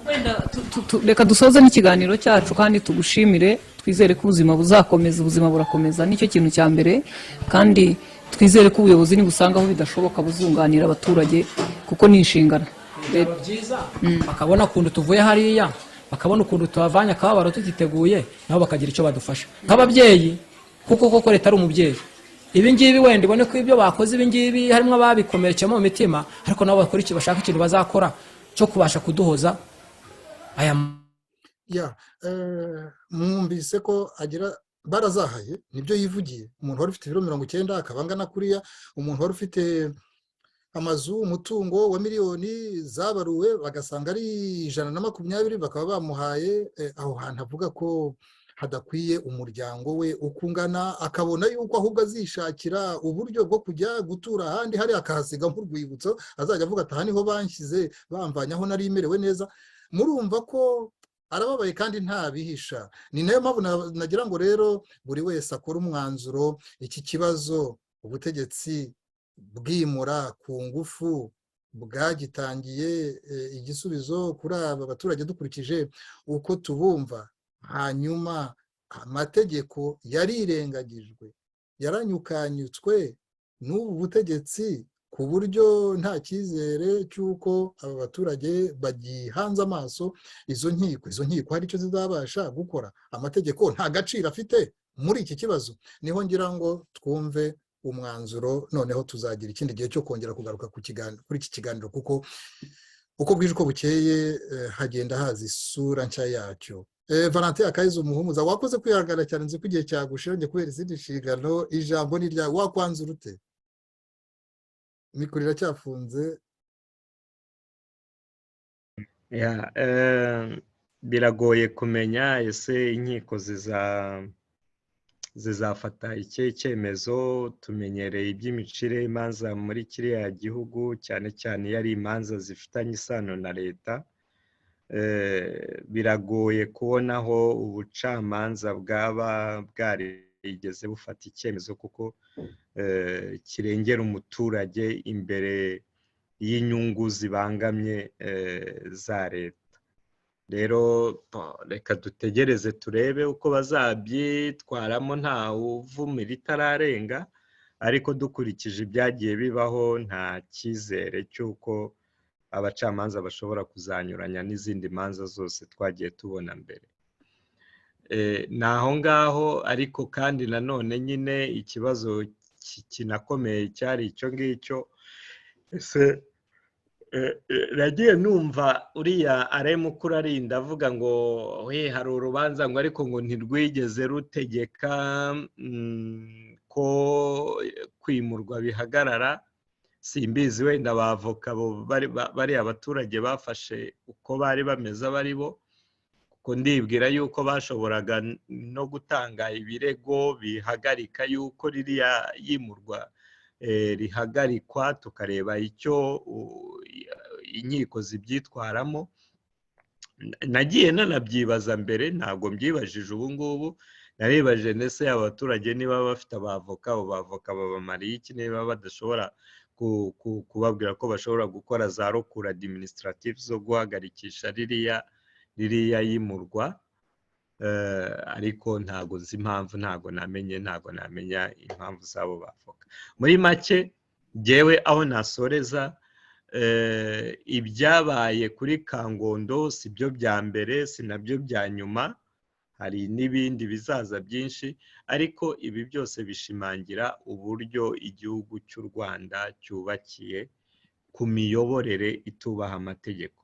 Wenda reka dusoze n'ikiganiro cyacu kandi tugushimire, twizere ko ubuzima buzakomeza, ubuzima burakomeza nicyo kintu cya mbere, kandi twizere ko ubuyobozi nibusanga aho bidashoboka buzunganira abaturage kuko ni inshingano. Byiza bakabona kundu tuvuye hariya, bakabona ukuntu tubavanya akababaro tutiteguye, nabo bakagira icyo badufasha nk'ababyeyi, kuko koko leta ari umubyeyi. Ibi ngibi wenda ibone ko ibyo bakoze ibi ngibi harimo ababikomerekemo mu mitima, ariko nabo bakora iki bashaka ikintu bazakora cyo kubasha kuduhoza aya. Mwumvise ko agira barazahaye, nibyo yivugiye. Umuntu wari ufite ibiro 90 akabangana kuriya, umuntu wari ufite amazu umutungo wa miliyoni zabaruwe bagasanga ari 120 bakaba bamuhaye aho hantu avuga ko hadakwiye umuryango we uko ungana, akabona yuko ahubwo azishakira uburyo bwo kujya gutura ahandi, hari akahasiga nk'urwibutso azajya avuga ati aha niho banshyize bamvanye aho nari merewe neza. Murumva ko arababaye kandi ntabihisha. Ni nayo mpamvu nagira ngo rero buri wese akora umwanzuro. Iki kibazo ubutegetsi bwimura ku ngufu bwagitangiye igisubizo kuri aba baturage dukurikije uko tubumva. Hanyuma amategeko yarirengagijwe, yaranyukanyutswe n'ubu butegetsi ku buryo nta cyizere cy'uko aba baturage bagihanze amaso izo nkiko hari icyo zizabasha gukora. Amategeko nta gaciro afite muri iki kibazo. Niho ngira ngo twumve umwanzuro, noneho tuzagira ikindi gihe cyo kongera kugaruka kuri iki kiganiro, kuko uko bwije uko bukeye hagenda haza isura nshya yacyo. Valentin Akayiza umuhumuza, wakoze kwihangana cyane, nzi ko igihe cyagushira njye kubera izindi nshingano. Ijambo ni ryawe, wakwanzura ute? Mikoro iracyafunze. Biragoye kumenya ese inkiko zizafata iki cyemezo. Tumenyereye iby'imicire y'imanza muri kiriya gihugu, cyane cyane iyo ari imanza zifitanye isano na leta. Biragoye kubona aho ubucamanza bwaba bwarigeze bufata icyemezo kuko kirengera umuturage imbere y'inyungu zibangamye za leta. Rero reka dutegereze turebe uko bazabyitwaramo, nta uvumira itararenga, ariko dukurikije ibyagiye bibaho nta cyizere cy'uko abacamanza bashobora kuzanyuranya n'izindi manza zose twagiye tubona mbere. Ni aho ngaho, ariko kandi nanone nyine ikibazo kinakomeye cyari icyo ngicyo. Ese nagiye numva uriya Mukuru arinda avuga ngo hari urubanza ngo ariko ngo ntirwigeze rutegeka ko kwimurwa bihagarara. Simbizi, wenda abavoka bari abaturage bafashe uko bari bameze abari bo, kuko ndibwira yuko bashoboraga no gutanga ibirego bihagarika yuko ririya yimurwa rihagarikwa, tukareba icyo inkiko zibyitwaramo. Nagiye nanabyibaza mbere, ntabwo mbyibajije ubu ngubu. Narebajije ndetse abaturage niba bafite abavoka, abo bavoka babamariye iki, niba badashobora kubabwira ko bashobora gukora za recours administrative zo guhagarikisha ririya yimurwa. Ariko ntago nzi impamvu, ntago namenya impamvu z'abo bavoka. Muri make jyewe aho nasoreza, ibyabaye kuri Kangondo si byo bya mbere, si nabyo bya nyuma, hari n'ibindi bizaza byinshi, ariko ibi byose bishimangira uburyo igihugu cy'u Rwanda cyubakiye ku miyoborere itubaha amategeko.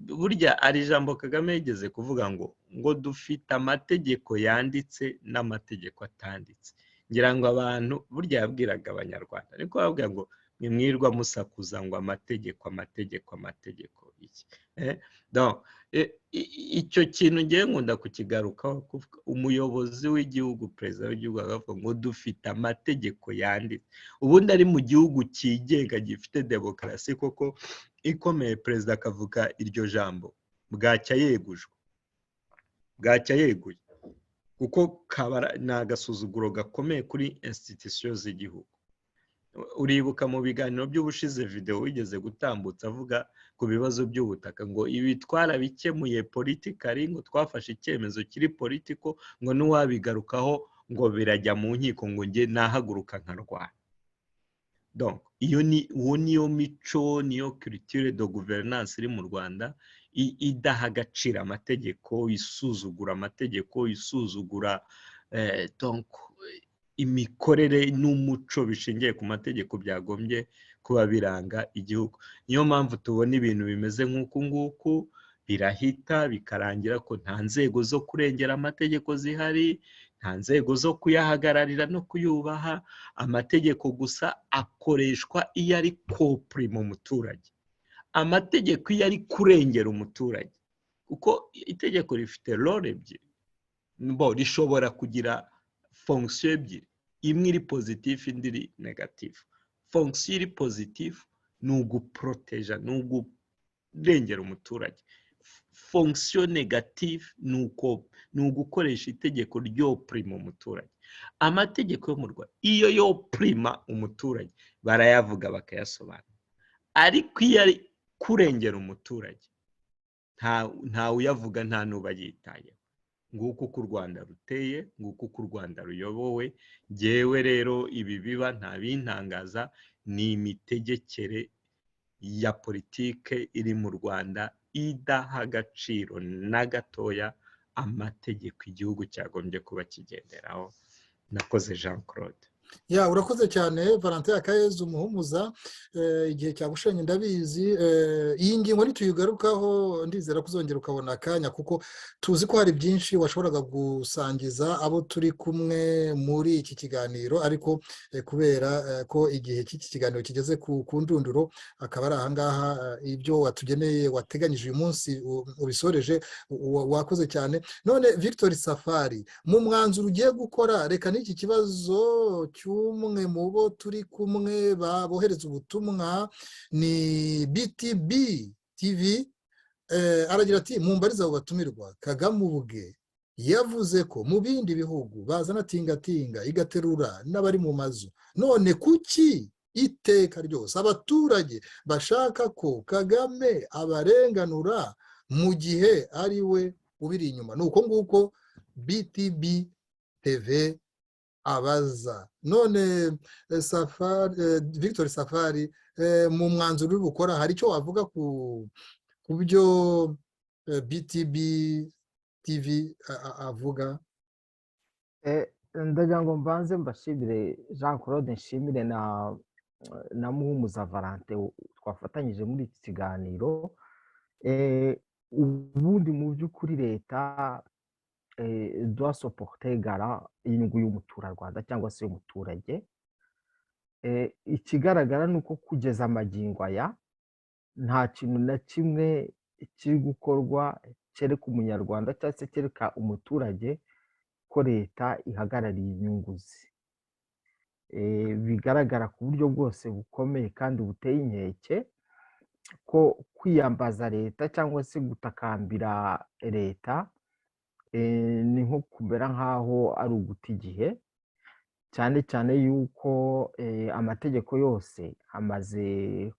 Burya ari ijambo Kagame yigeze kuvuga ngo dufite amategeko yanditse n'amategeko atanditse. Ngira ngo abantu burya yabwiraga abanyarwanda, ariko babwira ngo mwirwa musakuza ngo amategeko iki. Icyo kintu ngiye nkunda kukigarukaho, umuyobozi w'igihugu, perezida w'igihugu akavuga ngo dufite amategeko yanditse. Ubundi ari mu gihugu cyigenga gifite demokarasi koko ikomeye, perezida akavuga iryo jambo bwacya yeguye, kuko ni agasuzuguro gakomeye kuri institution z'igihugu. Uribuka mu biganiro by'ubushize video wigeze gutambutsa avuga ku bibazo by'ubutaka ngo ibi twarabikemuye politikari, ngo twafashe icyemezo kiri politiko, ngo n'uwabigarukaho ngo birajya mu nkiko, ngo njye nahaguruka nkarwana. Donc uwo niyo mico, niyo culture de gouvernance iri mu Rwanda, idaha agaciro amategeko, isuzugura amategeko, isuzugura donc imikorere n'umuco bishingiye ku mategeko byagombye kuba biranga igihugu. Niyo mpamvu tubona ibintu bimeze nk'uku nguku, birahita bikarangira ko nta nzego zo kurengera amategeko zihari, nta nzego zo kuyahagararira no kuyubaha. Amategeko gusa akoreshwa iyo ari kopurima umuturage, amategeko iyo ari kurengera umuturage, kuko itegeko rifite role ebyiri. rishobora kugira fonction ebyiri, imwe iri positif indi iri negatif. Fonction iri positif ni uguproteja, ni ugurengera umuturage. Fonction negative ni ugukoresha itegeko ryo prima umuturage. Amategeko yo mu Rwanda iyo yo prima umuturage barayavuga bakayasobanura, ariko iyo ari kurengera umuturage nta uyavuga, nta nuba yitayeho. Nguko uko u Rwanda ruteye, nguko uko u Rwanda ruyobowe. Jyewe rero ibi biba nta bintangaza, ni imitegekere ya politike iri mu Rwanda idaha agaciro na gatoya amategeko igihugu cyagombye kuba kigenderaho. Nakoze Jean Claude. Urakoze cyane Valentin Akayezu Muhumuza. Igihe cyagushenye ndabizi, iyi ngingo nituyigarukaho ndizera kuzongera ukabona akanya, kuko tuzi ko hari byinshi washoboraga gusangiza abo turi kumwe muri iki kiganiro, ariko kubera ko igihe cy'iki kiganiro kigeze ku ndunduro, akaba ari ahangaha ibyo watugeneye wateganyije uyu munsi ubisoreje. Wakoze cyane. None Victor Safari, mu mwanzuro ugiye gukora, reka n'iki kibazo cy'umwe mu bo turi kumwe bohereza ubutumwa, ni BTB TV, aragira ati mumbariza abo batumirwa, Kagame ubwe yavuze ko mu bindi bihugu bazana tingatinga igaterura n'abari mu mazu, none kuki iteka ryose abaturage bashaka ko Kagame abarenganura mu gihe ari we ubiri inyuma? Ni uko nguko BTB TV abaza. None Victor Safari, mu mwanzuro uri bukora hari icyo wavuga ku byo BTB TV avuga? Ndagira ngo mbanze mbashimire Jean Claude, nshimire na Muhumuza Valentin twafatanyije muri iki kiganiro. Ubundi mu by'ukuri leta doit supporter inyungu y'umuturarwanda cyangwa se y'umuturage. Ikigaragara ni uko kugeza amagingo aya nta kintu na kimwe kiri gukorwa cyereka umunyarwanda cyangwa se cyereka umuturage ko leta ihagarariye inyungu ze. Bigaragara ku buryo bwose bukomeye kandi buteye inkeke ko kwiyambaza leta cyangwa se gutakambira leta ni nko kumera nk'aho ari uguta igihe, cyane cyane yuko amategeko yose amaze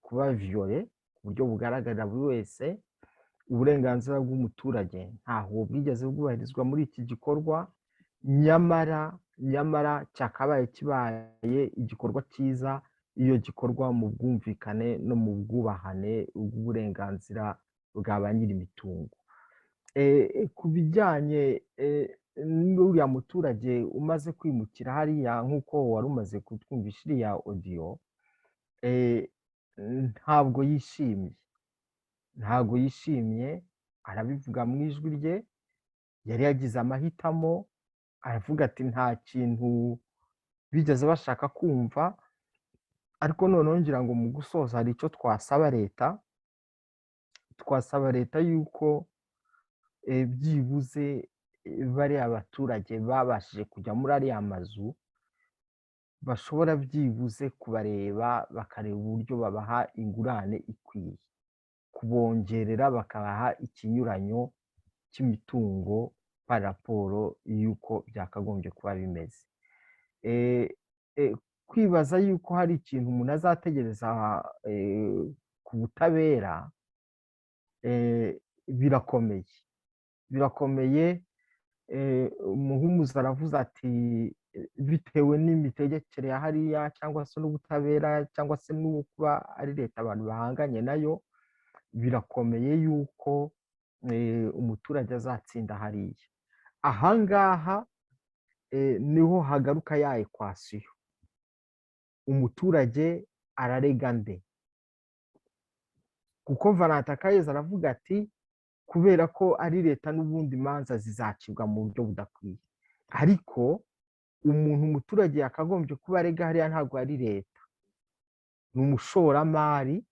kuba viole ku buryo bugaragarira buri wese. Uburenganzira bw'umuturage ntaho bwigeze bwubahirizwa muri iki gikorwa, nyamara cyakabaye kibaye igikorwa cyiza iyo gikorwa mu bwumvikane no mu bwubahane bw'uburenganzira bwa ba nyir'imitungo. Ku bijyanye n'uriya muturage umaze kwimukira hariya, nk'uko wari umaze kutwumvisha iriya audio, ntabwo yishimye, arabivuga mu ijwi rye. Yari yagize amahitamo, aravuga ati nta kintu bigeze bashaka kumva. Ariko noneho ngira ngo mu gusoza hari icyo twasaba leta yuko byibuze bariya abaturage babashije kujya muri ariya mazu bashobora byibuze kubareba, bakareba uburyo babaha ingurane ikwiye, kubongerera bakabaha ikinyuranyo cy'imitungo par raporo y'uko byakagombye kuba bimeze. Kwibaza yuko hari ikintu umuntu azategereza ku butabera birakomeye. Muhumuza aravuze ati bitewe n'imitegekere ya hariya cyangwa se n'ubutabera cyangwa se n'uwo kuba ari leta abantu bahanganye nayo, birakomeye yuko umuturage azatsinda hariya. Ahangaha niho hagaruka ya ekwasiyo, umuturage ararega nde? Kuko Valentin Akayezu aravuga ati kubera ko ari leta n'ubundi imanza zizacibwa mu buryo budakwiye, ariko umuturage yakagombye kuba arega hariya ntabwo ari leta, ni umushoramari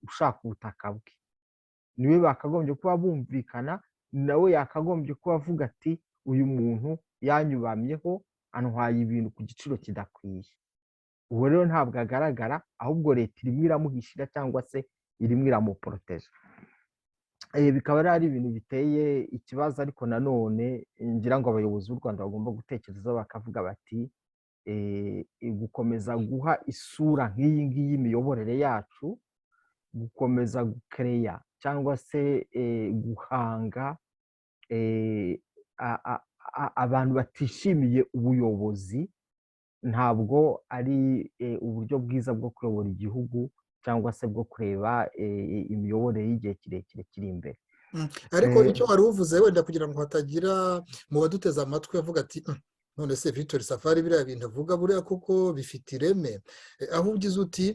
ushaka ubutaka bwe, niwe bakagombye kuba bumvikana, nawe yakagombye kuba avuga ati uyu muntu yanyubamyeho antwaye ibintu ku giciro kidakwiye. Ubu rero ntabwo agaragara, ahubwo leta irimo iramuhishira cyangwa se irimo iramuporoteje. Bikaba ari ibintu biteye ikibazo, ariko nanone ngira ngo abayobozi b'u Rwanda bagomba gutekerezaho bakavuga bati gukomeza guha isura nk'iyi ngiyi imiyoborere yacu, gukomeza gukereya cyangwa se guhanga abantu batishimiye ubuyobozi, ntabwo ari uburyo bwiza bwo kuyobora igihugu cyangwa se bwo kureba imiyoborere y'igihe kirekire kiri imbere. Ariko icyo wari uvuze wenda kugira ngo hatagira mu baduteze amatwi avuga ati none se Victor Safari biriya bintu avuga buriya kuko bifite ireme, aho ugize uti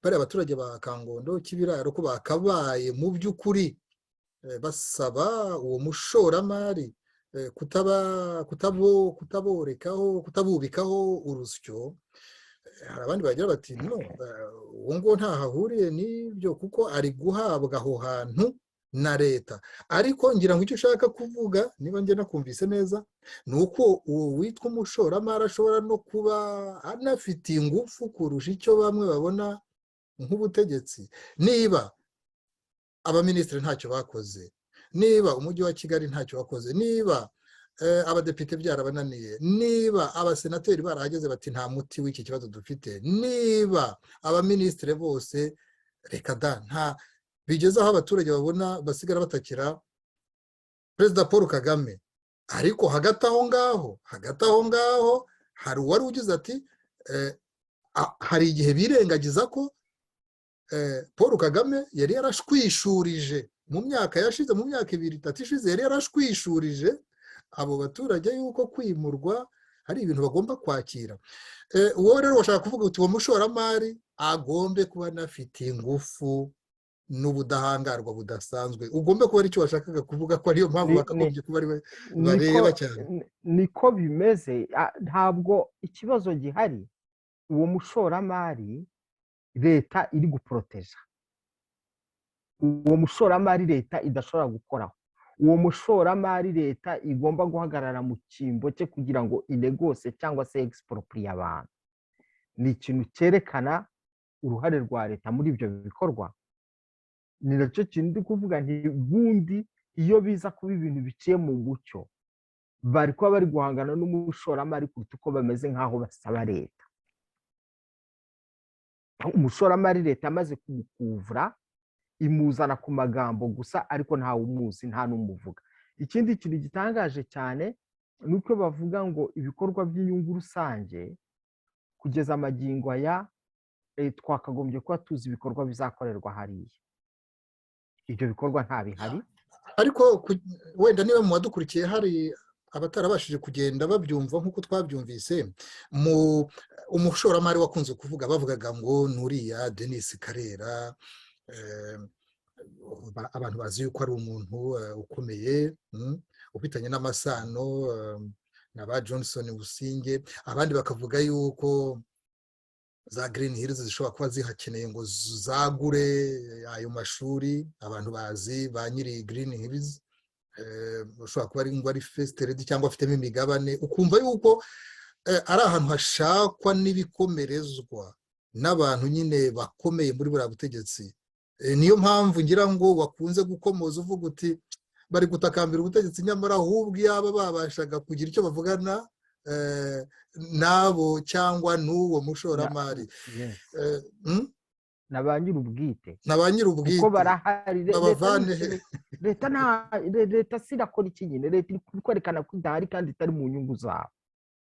bariya abaturage ba Kangondo Kibiraro ko bakabaye mu by'ukuri basaba uwo mushoramari kutabubikaho urusyo. Hari abandi bagira bati no, uwo ngo ntaho ahuriye n'ibyo kuko ari guhabwa aho hantu na leta. Ariko ngira ngo icyo ushaka kuvuga, niba njye nakumvise neza, ni uko uwo witwa umushoramari ashobora no kuba anafite ingufu kurusha icyo bamwe babona nk'ubutegetsi. Niba abaminisitiri ntacyo bakoze, niba umujyi wa Kigali ntacyo wakoze, niba abadepite byarabananiye, niba abasenateri barahageze bati nta muti w'iki kibazo dufite, niba abaminisitiri bose reka da nta bigeze aho abaturage babona basigara batakira Perezida Paul Kagame. Ariko hagati aho ngaho hari uwari ugize ati hari igihe birengagiza ko Paul Kagame yari yarashwishurije mu myaka yashize, mu myaka 2-3 ishize, yari yarashwishurije abo baturage yuko kwimurwa hari ibintu bagomba kwakira. Uwo rero washaka kuvuga uti uwo mushoramari agombe kuba anafite ingufu n'ubudahangarwa budasanzwe. Ugombe kuba aricyo washakaga kuvuga, ko ariyo mpamvu bakagombye kuba ari we bareba cyane. Niko bimeze. Ntabwo ikibazo gihari uwo mushoramari leta iri guporoteja, uwo mushoramari leta idashobora gukoraho, uwo mushoramari leta igomba guhagarara mu cyimbo cye kugira ngo inegose cyangwa se expropriate abantu. Ni ikintu cyerekana uruhare rwa leta muri ibyo bikorwa. Ni nacyo kintu ndi kuvuga nti bundi iyo biza kuba ibintu biciye mu mucyo, bari kuba bari guhangana n'umushoramari kuruta uko bameze nk'aho basaba leta. Umushoramari leta amaze kumukuvura, imuzana ku magambo gusa, ariko ntawe umuzi, nta n'umuvuga. Ikindi kintu gitangaje cyane ni uko bavuga ngo ibikorwa by'inyungu rusange kugeza amagingo aya twakagombye kuba tuzi ibikorwa bizakorerwa hariya. Ibyo bikorwa nta bihari. Ariko wenda niba mu badukurikiye hari abatarabashije kugenda babyumva nk'uko twabyumvise, umushoramari wakunze kuvuga bavugaga ngo nuriya Denis Karera, abantu bazi yuko ari umuntu ukomeye ufitanye n'amasano na ba Johnson Businge. Abandi bakavuga yuko za Green Hills zishobora kuba zihakeneye ngo zagure ayo mashuri. Abantu bazi ba nyiri Green Hills, ushobora kuba ari ngo ari first lady cyangwa afitemo imigabane. Ukumva yuko ari ahantu hashakwa n'ibikomerezwa n'abantu nyine bakomeye muri buriya butegetsi. Niyo mpamvu ngira ngo wakunze gukomoza uvuga uti bari gutakambira ubutegetsi, nyamara ahubwo yaba babashaga kugira icyo bavugana nabo cyangwa n'uwo mushoramari na ba nyir'ubwite, kuko barahari. Leta sirakora iki nyine, leta iri kwerekana ko idahari kandi itari mu nyungu zabo.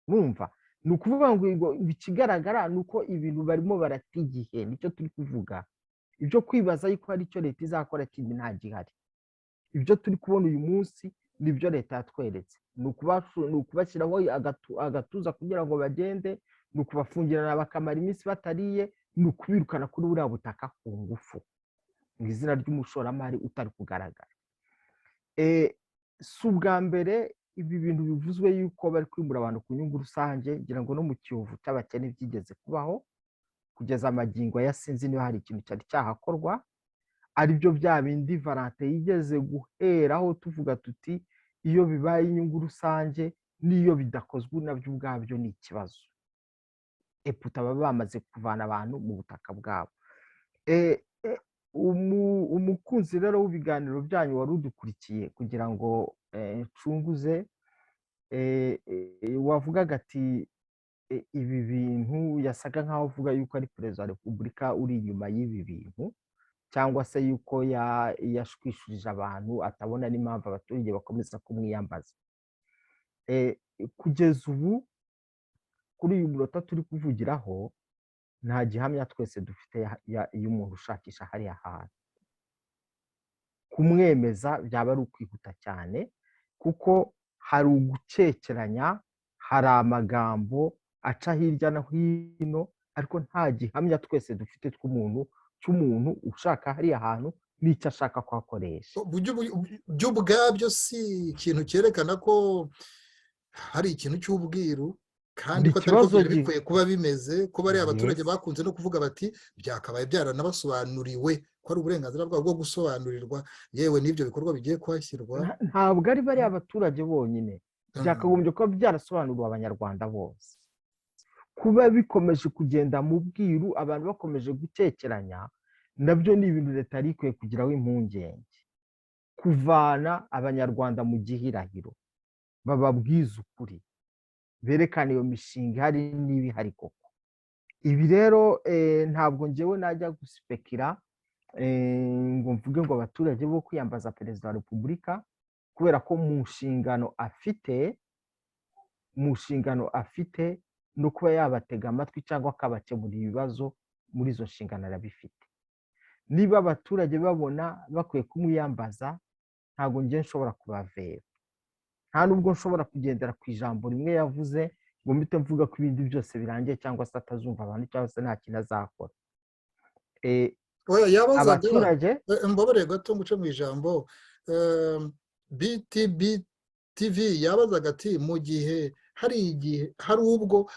Mwumva, ni ukuvuga ngo ikigaragara ni uko ibintu barimo barata igihe, nicyo turi kuvuga. Ibyo kwibaza yuko hari icyo leta izakora kindi nta gihari. Ibyo turi kubona uyu munsi nibyo leta yatweretse. Ni ukubashyiraho agatuza kugira ngo bagende, ni ukubafungirana bakamara iminsi batariye, ni ukubirukana kuri buriya butaka ku ngufu mu izina ry'umushoramari utari kugaragara. Si ubwa mbere ibi bintu bivuzwe yuko bari kwimura abantu ku nyungu rusange. Ngira ngo no mu kiyovu cy'abakene byigeze kubaho, kugeza amagingo ya sinzi niba hari ikintu cyari cyahakorwa. Aribyo bya bindi Valante yigeze guheraho tuvuga tuti iyo bibaye inyungu rusange n'iyo bidakozwe nabyo ubwabyo ni ikibazo. Eputa baba bamaze kuvana abantu mu butaka bwabo. Umukunzi rero w'ibiganiro byanyu wari udukurikiye kugira ngo ncunguze, wavugaga ati ibi bintu yasaga nk'aho avuga yuko ari perezida wa repubulika uri inyuma y'ibi bintu, cyangwa se yuko yashwishurije abantu atabona n'impamvu abaturage bakomeza kumwiyambaza. Kugeza ubu kuri uyu munota turi kuvugiraho nta gihamya twese dufite iyo umuntu ushakisha hariya hantu. Kumwemeza byaba ari ukwihuta cyane, kuko hari ugucekeranya, hari amagambo aca hirya no hino, ariko nta gihamya twese dufite cy'umuntu ushaka hariya hantu n'icyo ashaka kuhakoresha. Byo ubwabyo si ikintu cyerekana ko hari ikintu cy'ubwiru, kandi ko atari ko byari bikwiye kuba bimeze, ko bariya abaturage bakunze no kuvuga bati byakabaye byaranabasobanuriwe ko ari uburenganzira bwabo bwo gusobanurirwa, yewe n'ibyo bikorwa bigiye kuhashyirwa. Ntabwo ari bariya abaturage bonyine, byakagombye kuba byarasobanuriwe abanyarwanda bose. Kuba bikomeje kugenda mu bwiru, abantu bakomeje gutekeranya, nabyo ni ibintu leta yari ikwiye kugiraho impungenge. Kuvana abanyarwanda mu gihirahiro, bababwiza ukuri, berekana iyo mishinga ihari niba ihari koko. Ibi rero ntabwo njyewe najya guspekira ngo mvuge ngo abaturage bo kwiyambaza perezida wa repubulika, kubera ko mu nshingano afite no kuba yabatega amatwi cyangwa akabakemurira ibibazo muri izo nshingano arabifite. Niba abaturage babona bakwiye kumwiyambaza, ntabwo njye nshobora kubavera, nta nubwo nshobora kugendera ku ijambo rimwe yavuze ngo mpite mvuga ko ibindi byose birangiye cyangwa se atazumva abantu cyangwa se nta kintu azakora. Abaturage mbabarire gato nguce mu ijambo, BTV yabazaga ati mu gihe hari ubwo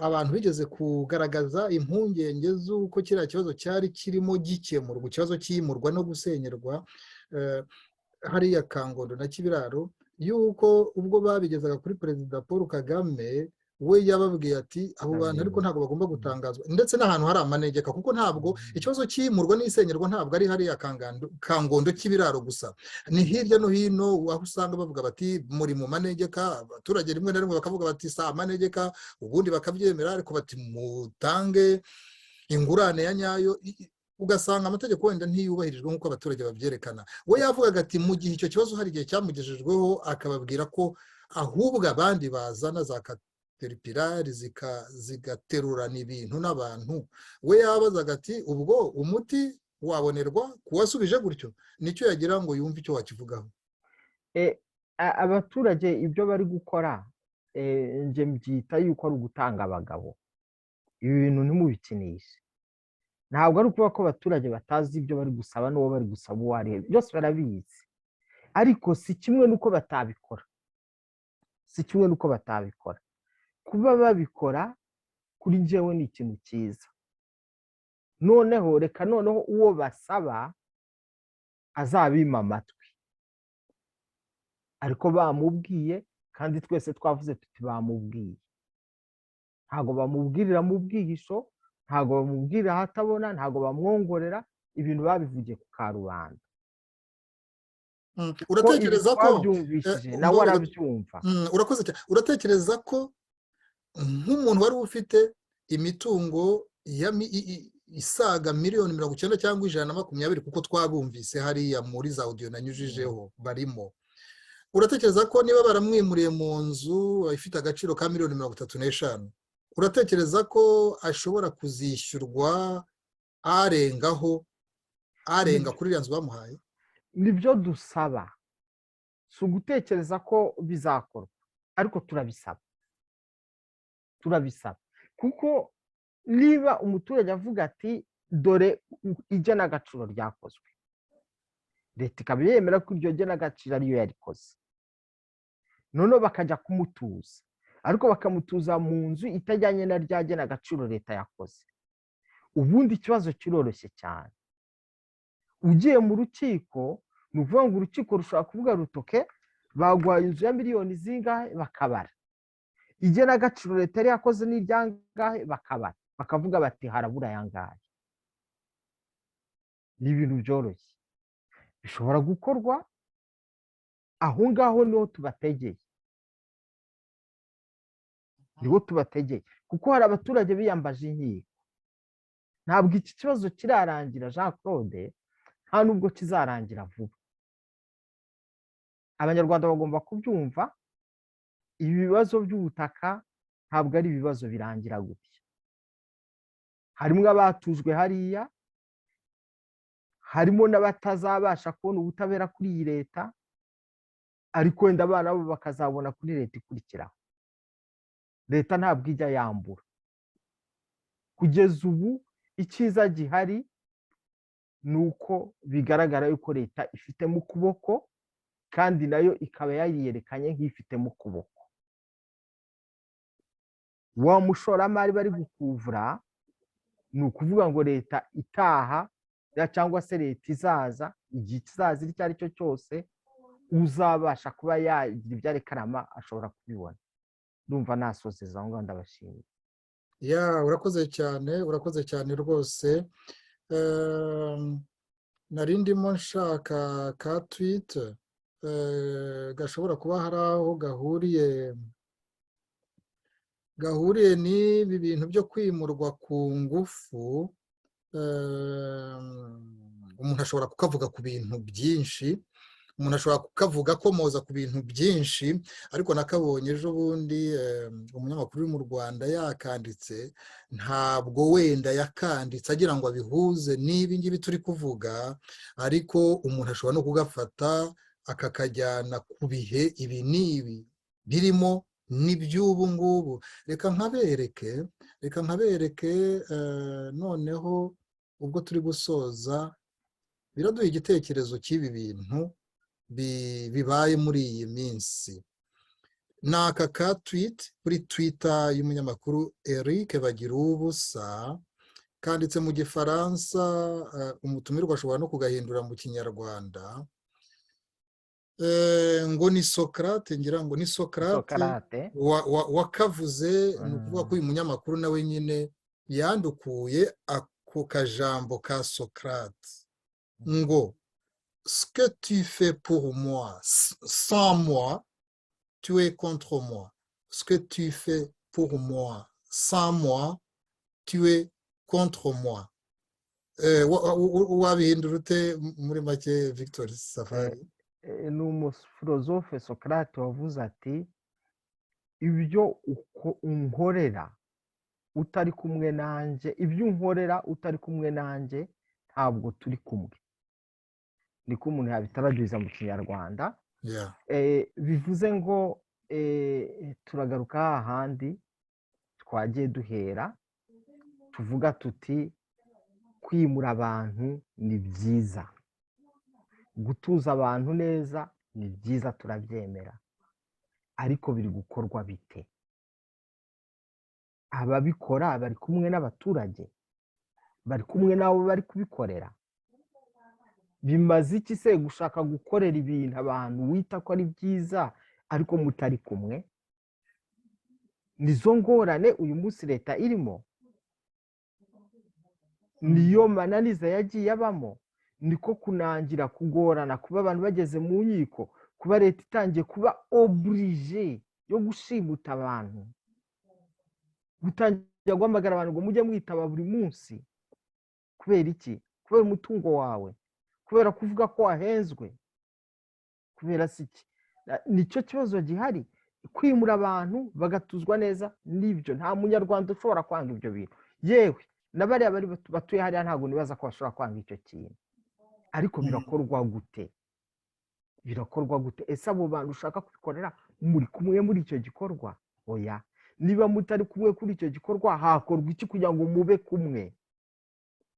abantu bigeze kugaragaza impungenge z'uko kiriya kibazo cyari kirimo gikemurwa, ikibazo cy'iyimurwa no gusenyerwa hariya Kangondo na Kibiraro, yuko ubwo babigezaga kuri perezida Paul Kagame, we yababwiye ati abo bantu ariko ntabwo bagomba gutangazwa, ndetse n'ahantu hari amanegeka, kuko ntabwo ikibazo cy'iyimurwa n'isenyerwa ntabwo ari hariya Kangondo Kibiraro gusa, ni hirya no hino aho usanga bavuga bati muri mu manegeka. Abaturage rimwe na rimwe bakavuga bati si amanegeka, ubundi bakabyemera, ariko bati mutange ingurane ya nyayo, ugasanga amategeko wenda ntiyubahirijwe nk'uko abaturage babyerekana. We yavugaga ati mu gihe icyo kibazo hari igihe cyamugejejweho, akababwira ko ahubwo abandi bazana za kateripirari zigaterurana ibintu n'abantu. We yabazaga ati ubwo umuti wabonerwa kuwasubije gutyo, nicyo yagira ngo yumve icyo wakivugaho. Abaturage ibyo bari gukora, njye mbyita yuko ari ugutanga abagabo. Ibi bintu ntimubikinishe. Ntabwo ari ukuvuga ko abaturage batazi ibyo bari gusaba n'uwo bari gusaba uwo ari we, byose barabizi, ariko si kimwe n'uko batabikora. Kuba babikora kuri njyewe ni ikintu cyiza. Noneho reka uwo basaba azabima amatwi, ariko bamubwiye, kandi twese twavuze tuti bamubwiye. Ntabwo bamubwirira mu bwihisho, ntabwo bamubwirira ahatabona, ntabwo bamwongorera, ibintu babivugiye ku karubanda. Uratekereza ko nawe arabyumva? Urakoze cyane. Uratekereza ko nk'umuntu wari ufite imitungo isaga miliyoni 90 cyangwa 120, kuko twabumvise hariya muri za audio nanyujijeho barimo, uratekereza ko niba baramwimuriye mu nzu ifite agaciro ka miliyoni 35, uratekereza ko ashobora kuzishyurwa arenga kuri iriya nzu bamuhaye? Nibyo dusaba, si ugutekereza ko bizakorwa, ariko turabisaba, kuko niba umuturage avuga ati dore igenagaciro ryakozwe, leta ikaba yemera ko iryo genagaciro ariyo yarikoze, noneho bakajya kumutuza, ariko bakamutuza mu nzu itajyanye na rya genagaciro leta yakoze, ubundi ikibazo kiroroshye cyane. Ugiye mu rukiko, ni ukuvuga ngo urukiko rushobora kuvuga rutoke, baguhaye inzu ya miliyoni zingahe bakabara, igenagaciro leta yari yakoze n'iryangahe bakabara, bakavuga bati harabura yangahe. Ni ibintu byoroshye bishobora gukorwa, aho ngaho niho tubategeye, niho tubategeye, kuko hari abaturage biyambaje inkiko. Ntabwo iki kibazo kirarangira Jean Claude, nta nubwo kizarangira vuba. Abanyarwanda bagomba kubyumva, ibi bibazo by'ubutaka ntabwo ari ibibazo birangira gutya. Harimo abatujwe hariya, harimo n'abatazabasha kubona ubutabera kuri iyi leta, ariko wenda abana bo bakazabona kuri leta ikurikiraho. Leta ntabwo ijya yambura. Kugeza ubu icyiza gihari ni uko bigaragara yuko leta ifite mu kuboko, kandi nayo ikaba yayiyerekanye nk'ifite mu kuboko. Wa mushoramari bari gukuvura, ni ukuvuga ngo leta itaha cyangwa se leta izaza, igihe kizaza icyo ari cyo cyose, uzabasha kuba yagira ibyo arekarama ashobora kubibona. Ndumva nasozeza aho ngaho, ndabashimiye. urakoze cyane rwose. Nari ndimo nshaka ka twite gashobora kuba hari aho gahuriye n'ibi bintu byo kwimurwa ku ngufu. Umuntu ashobora kukavuga ku bintu byinshi, umuntu ashobora kukavuga akomoza ku bintu byinshi, ariko nakabonye ejo bundi umunyamakuru uri mu Rwanda yakanditse, ntabwo wenda yakanditse agira ngo abihuze n'ibi ngibi turi kuvuga, ariko umuntu ashobora no kugafata akakajyana ku bihe ibi n'ibi birimo n'iby'ubu ngubu. Reka nkabereke noneho ubwo turi gusoza, biraduha igitekerezo cy'ibi bintu bibaye muri iyi minsi. Ni aka ka tweet kuri Twitter y'umunyamakuru Eric Bagiruwubusa, kanditse mu Gifaransa, umutumirwa ashobora no kugahindura mu Kinyarwanda. Ngo ni Socrate, ngira ngo ni Socrate wakavuze. Ni ukuvuga ko uyu munyamakuru nawe nyine yandukuye ako kajambo ka Socrate, ngo ce que tu fais pour moi sans moi, tu es contre moi. Ce que tu fais pour moi sans moi, tu es contre moi. Wabihindura ute muri make, Victor Safari? Ni umufilozofe Socrate wavuze ati, ibyo unkorera utari kumwe nanjye, ibyo unkorera utari kumwe nanjye, ntabwo turi kumwe. Niko umuntu yabitaragiza mu Kinyarwanda. Bivuze ngo turagaruka hahandi twagiye duhera, tuvuga tuti kwimura abantu ni byiza, gutuza abantu neza ni byiza, turabyemera, ariko biri gukorwa bite? Ababikora bari kumwe n'abaturage, bari kumwe n'abo bari kubikorera. Bimaze iki se gushaka gukorera ibintu abantu wita ko ari byiza ariko mutari kumwe? Nizo ngorane uyu munsi leta irimo, niyo mananiza yagiye abamo, niko kunangira kugorana kuba abantu bageze mu nkiko, kuba leta itangiye kuba oburije yo gushimuta abantu, gutangira guhamagara abantu ngo mujye mwitaba buri munsi. Kubera iki? Kubera umutungo wawe, kubera kuvuga ko wahenzwe, kubera iki? Nicyo kibazo gihari. Kwimura abantu bagatuzwa neza nibyo, nta munyarwanda ushobora kwanga ibyo bintu. Yewe n'abariya bari batuye hariya ntabwo nibaza ko bashobora kwanga icyo kintu, ariko birakorwa gute? Birakorwa gute? Ese abo bantu ushaka kubikorera muri kumwe muri icyo gikorwa? Oya, niba mutari kumwe kuri icyo gikorwa, hakorwa iki kugira ngo mube kumwe?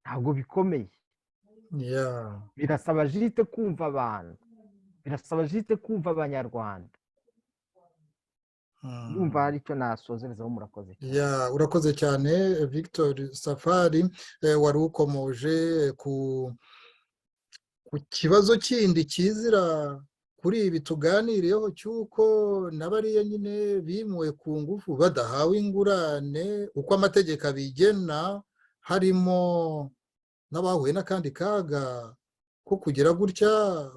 Ntabwo bikomeye. Birasaba jite kumva abantu, birasaba jite kumva abanyarwanda. Ndumva hari icyo nasozerezaho. Murakoze. Urakoze cyane Victor Safari. Wari ukomoje ku kibazo kindi kizira kuri ibi tuganiriyeho cy'uko n'abariya nyine bimuwe ku ngufu badahawe ingurane uko amategeko abigena, harimo n'abahuye n'akandi kaga ko kugira gutya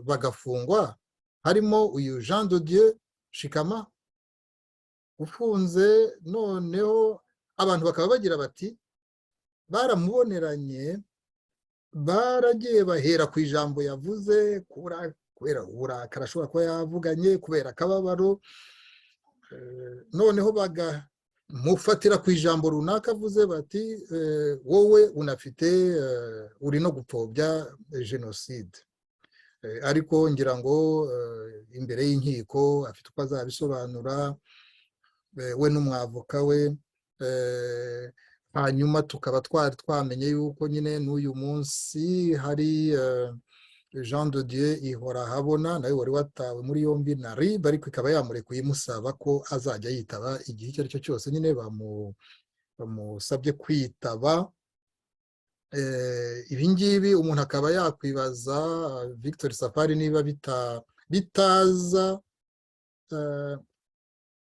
bagafungwa, harimo uyu Jean de Dieu Shikama ufunze. Noneho abantu bakaba bagira bati baramuboneranye, baragiye bahera ku ijambo yavuze, kubera uburakari ashobora kuba yavuganye, kubera akababaro, noneho bagamufatira ku ijambo runaka avuze bati wowe unafite uri no gupfobya jenoside. Ariko ngira ngo imbere y'inkiko afite uko azabisobanura we n'umwavoka we. Hanyuma tukaba twari twamenye yuko nyine n'uyu munsi hari Jean de Dieu ihora habona nawe wari watawe muri yombi na RIB, ariko ikaba yamurekuye imusaba ko azajya yitaba igihe icyo ari cyo cyose nyine bamusabye kwitaba. Ibi ngibi umuntu akaba yakwibaza Victor Safari niba bitaza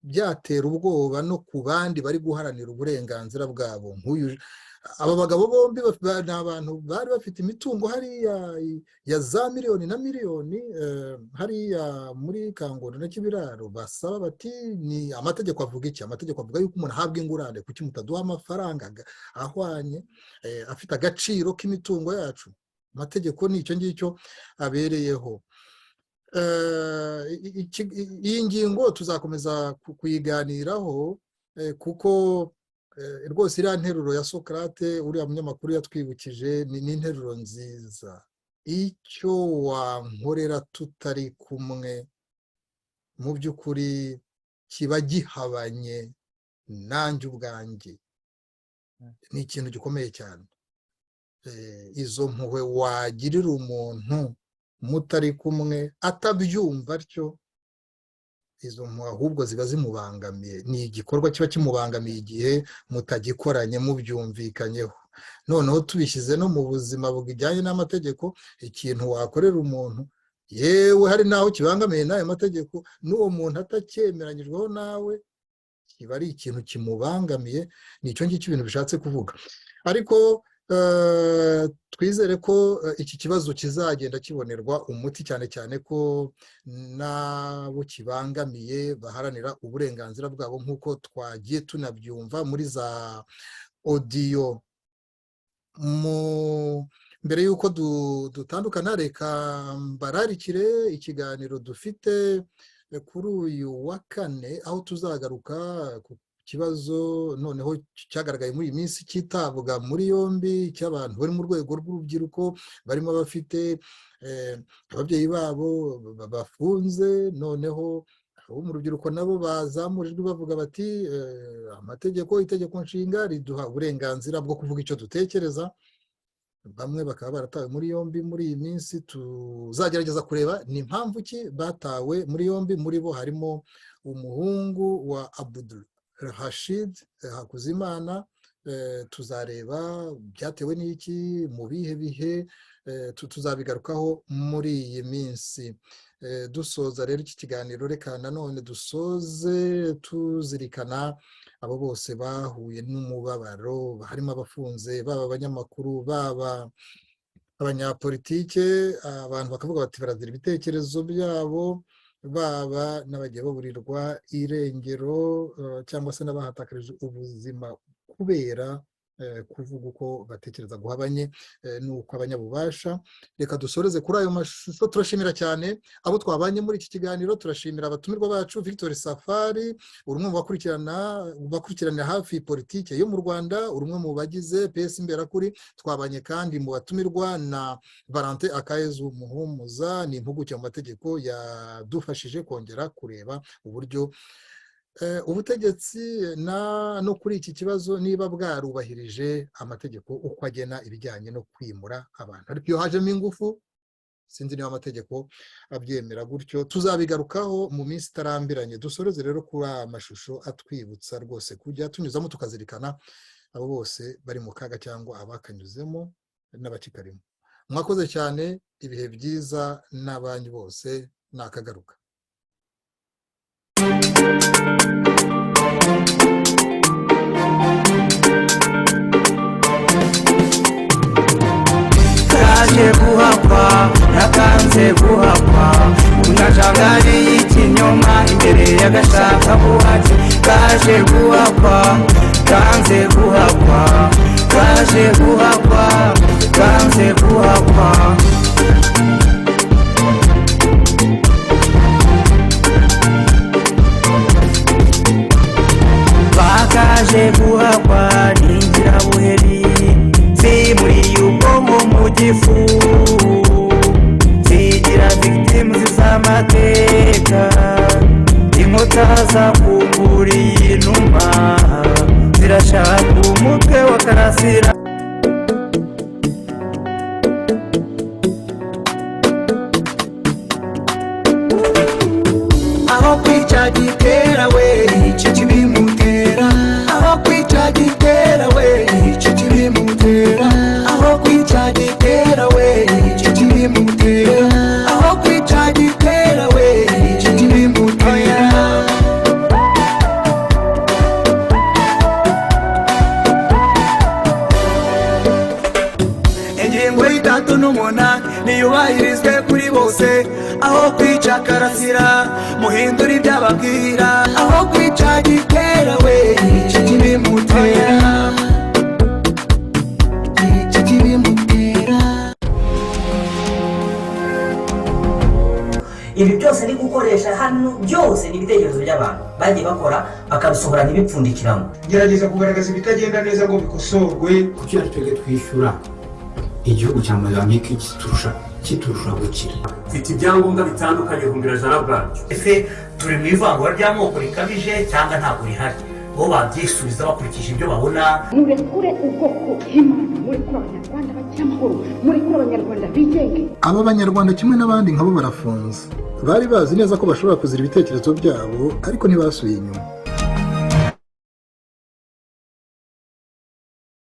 byatera ubwoba no ku bandi bari guharanira uburenganzira bwabo. Aba bagabo bombi ni abantu bari bafite imitungo hariya ya za miliyoni na miliyoni hariya muri Kangondo na Kibiraro, basaba bati ni amategeko avuga iki? Amategeko avuga yuko umuntu ahabwa ingurane, kuki mutaduha amafaranga ahwanye afite agaciro k'imitungo yacu? Amategeko ni icyo ngicyo abereyeho. Iyi ngingo tuzakomeza kuyiganiraho kuko rwose iriya nteruro ya Socrate uriya munyamakuru yatwibukije ni interuro nziza. Icyo wankorera tutari kumwe mu by'ukuri kiba gihabanye nanjye ubwanjye. Ni ikintu gikomeye cyane. Izo mpuhwe wagirira umuntu mutari kumwe atabyumva atyo, izo mpuhwe ahubwo ziba zimubangamiye. Ni igikorwa kiba kimubangamiye igihe mutagikoranye mubyumvikanyeho. Noneho tubishyize no mu buzima bujyanye n'amategeko, ikintu wakorera umuntu yewe hari naho kibangamiye n'ayo mategeko, n'uwo muntu atacyemeranyijweho nawe, kiba ari ikintu kimubangamiye. Ni icyo ngicyo ibintu bishatse kuvuga. Ariko twizere ko iki kibazo kizagenda kibonerwa umuti, cyane cyane ko n'abo kibangamiye baharanira uburenganzira bwabo, nk'uko twagiye tunabyumva muri za audio. Mbere y'uko dutandukana, reka mbararikire ikiganiro dufite kuri uyu wa kane, aho tuzagaruka ku kibazo noneho cyagaragaye muri iyi minsi cyitabwa muri yombi cy'abantu bari mu rwego rw'urubyiruko, barimo bafite ababyeyi babo bafunze, noneho abo mu rubyiruko nabo bazamurijwe bavuga bati itegeko nshinga riduha uburenganzira bwo kuvuga icyo dutekereza. Bamwe bakaba baratawe muri yombi muri iyi minsi. Tuzagerageza kureba ni impamvu ki batawe muri yombi. Muri bo harimo umuhungu wa Abdul Rashid Hakuzimana. Tuzareba byatewe n'iki, mu bihe bihe, tuzabigarukaho muri iyi minsi. Dusoza rero iki kiganiro, reka nanone dusoze tuzirikana abo bose bahuye n'umubabaro, harimo abafunze, baba abanyamakuru, baba abanyapolitike, abantu bakavuga bati barazira ibitekerezo byabo, baba n'abagiye baburirwa irengero cyangwa se n'abahatakarije ubuzima kubera kuvuga uko batekereza guhabanye n'uko abanyabubasha. Reka dusoreze kuri ayo mashusho. Turashimira cyane abo twabanye muri iki kiganiro. Turashimira abatumirwa bacu, Victor Safari, urumwe mu bakurikiranira hafi politike yo mu Rwanda, urumwe mu bagize PS Imberakuri. Twabanye kandi mu batumirwa na Valentin Akayezu Muhumuza, ni impuguke mu mategeko, yadufashije kongera kureba uburyo ubutegetsi no kuri iki kibazo niba bwarubahirije amategeko uko agena ibijyanye no kwimura abantu. Ariko iyo hajemo ingufu, sinzi niba amategeko abyemera gutyo. Tuzabigarukaho mu minsi itarambiranye. Dusoreze rero kuri aya mashusho atwibutsa rwose kujya tunyuzamo tukazirikana abo bose bari mu kaga cyangwa abakanyuzemo n'abakikarimo. Mwakoze cyane, ibihe byiza n'abanyu bose. nakagaruka. kaje guhakwa nakanze guhakwa unajangari y'ikinyoma imbere y'agashaka buhake kaje guhakwa kanze guhakwa kaje guhakwa kanze guhakwa bakaje guhakwa ninjira buheri muri ubwonko mu gifu zigira victims z'amateka inkota zakunguriye inuma zirashaka umutwe wa karasira aho kwica gitera we icyo kibimutera aho kwica gitera we icyo kibimutera aho kwica gitera we icyo kibimutera aho kwica gitera we icyo kibimutera ingingo y'itatu n'umunani niyubahirizwe kuri bose aho kwica karasira muhindura ibyababwira aho kwica gitera we icyo kibimutera icyo kibimutera. ibi byose ari gukoresha hano byose ni ibitekerezo by'abantu bagiye bakora bakabisohora ntibipfundikiramo. gerageza kugaragaza ibitagenda neza ngo bikosorwe. kuki twebwe twishyura igihugu cya Mozambique kiturusha gukira. mfite ibyangombwa bitandukanye kumbira jana bwacyo. ese turi mu ivangura ry'amoko rikabije cyangwa ntabwo rihari? bo babyisubiza bakurikije ibyo babona. murekure ubwoko bw'imana murekure abanyarwanda bakira amahoro murekure abanyarwanda bigenge. aba banyarwanda kimwe n'abandi nkabo barafunze, bari bazi neza ko bashobora kuzira ibitekerezo byabo ariko ntibasubiye inyuma.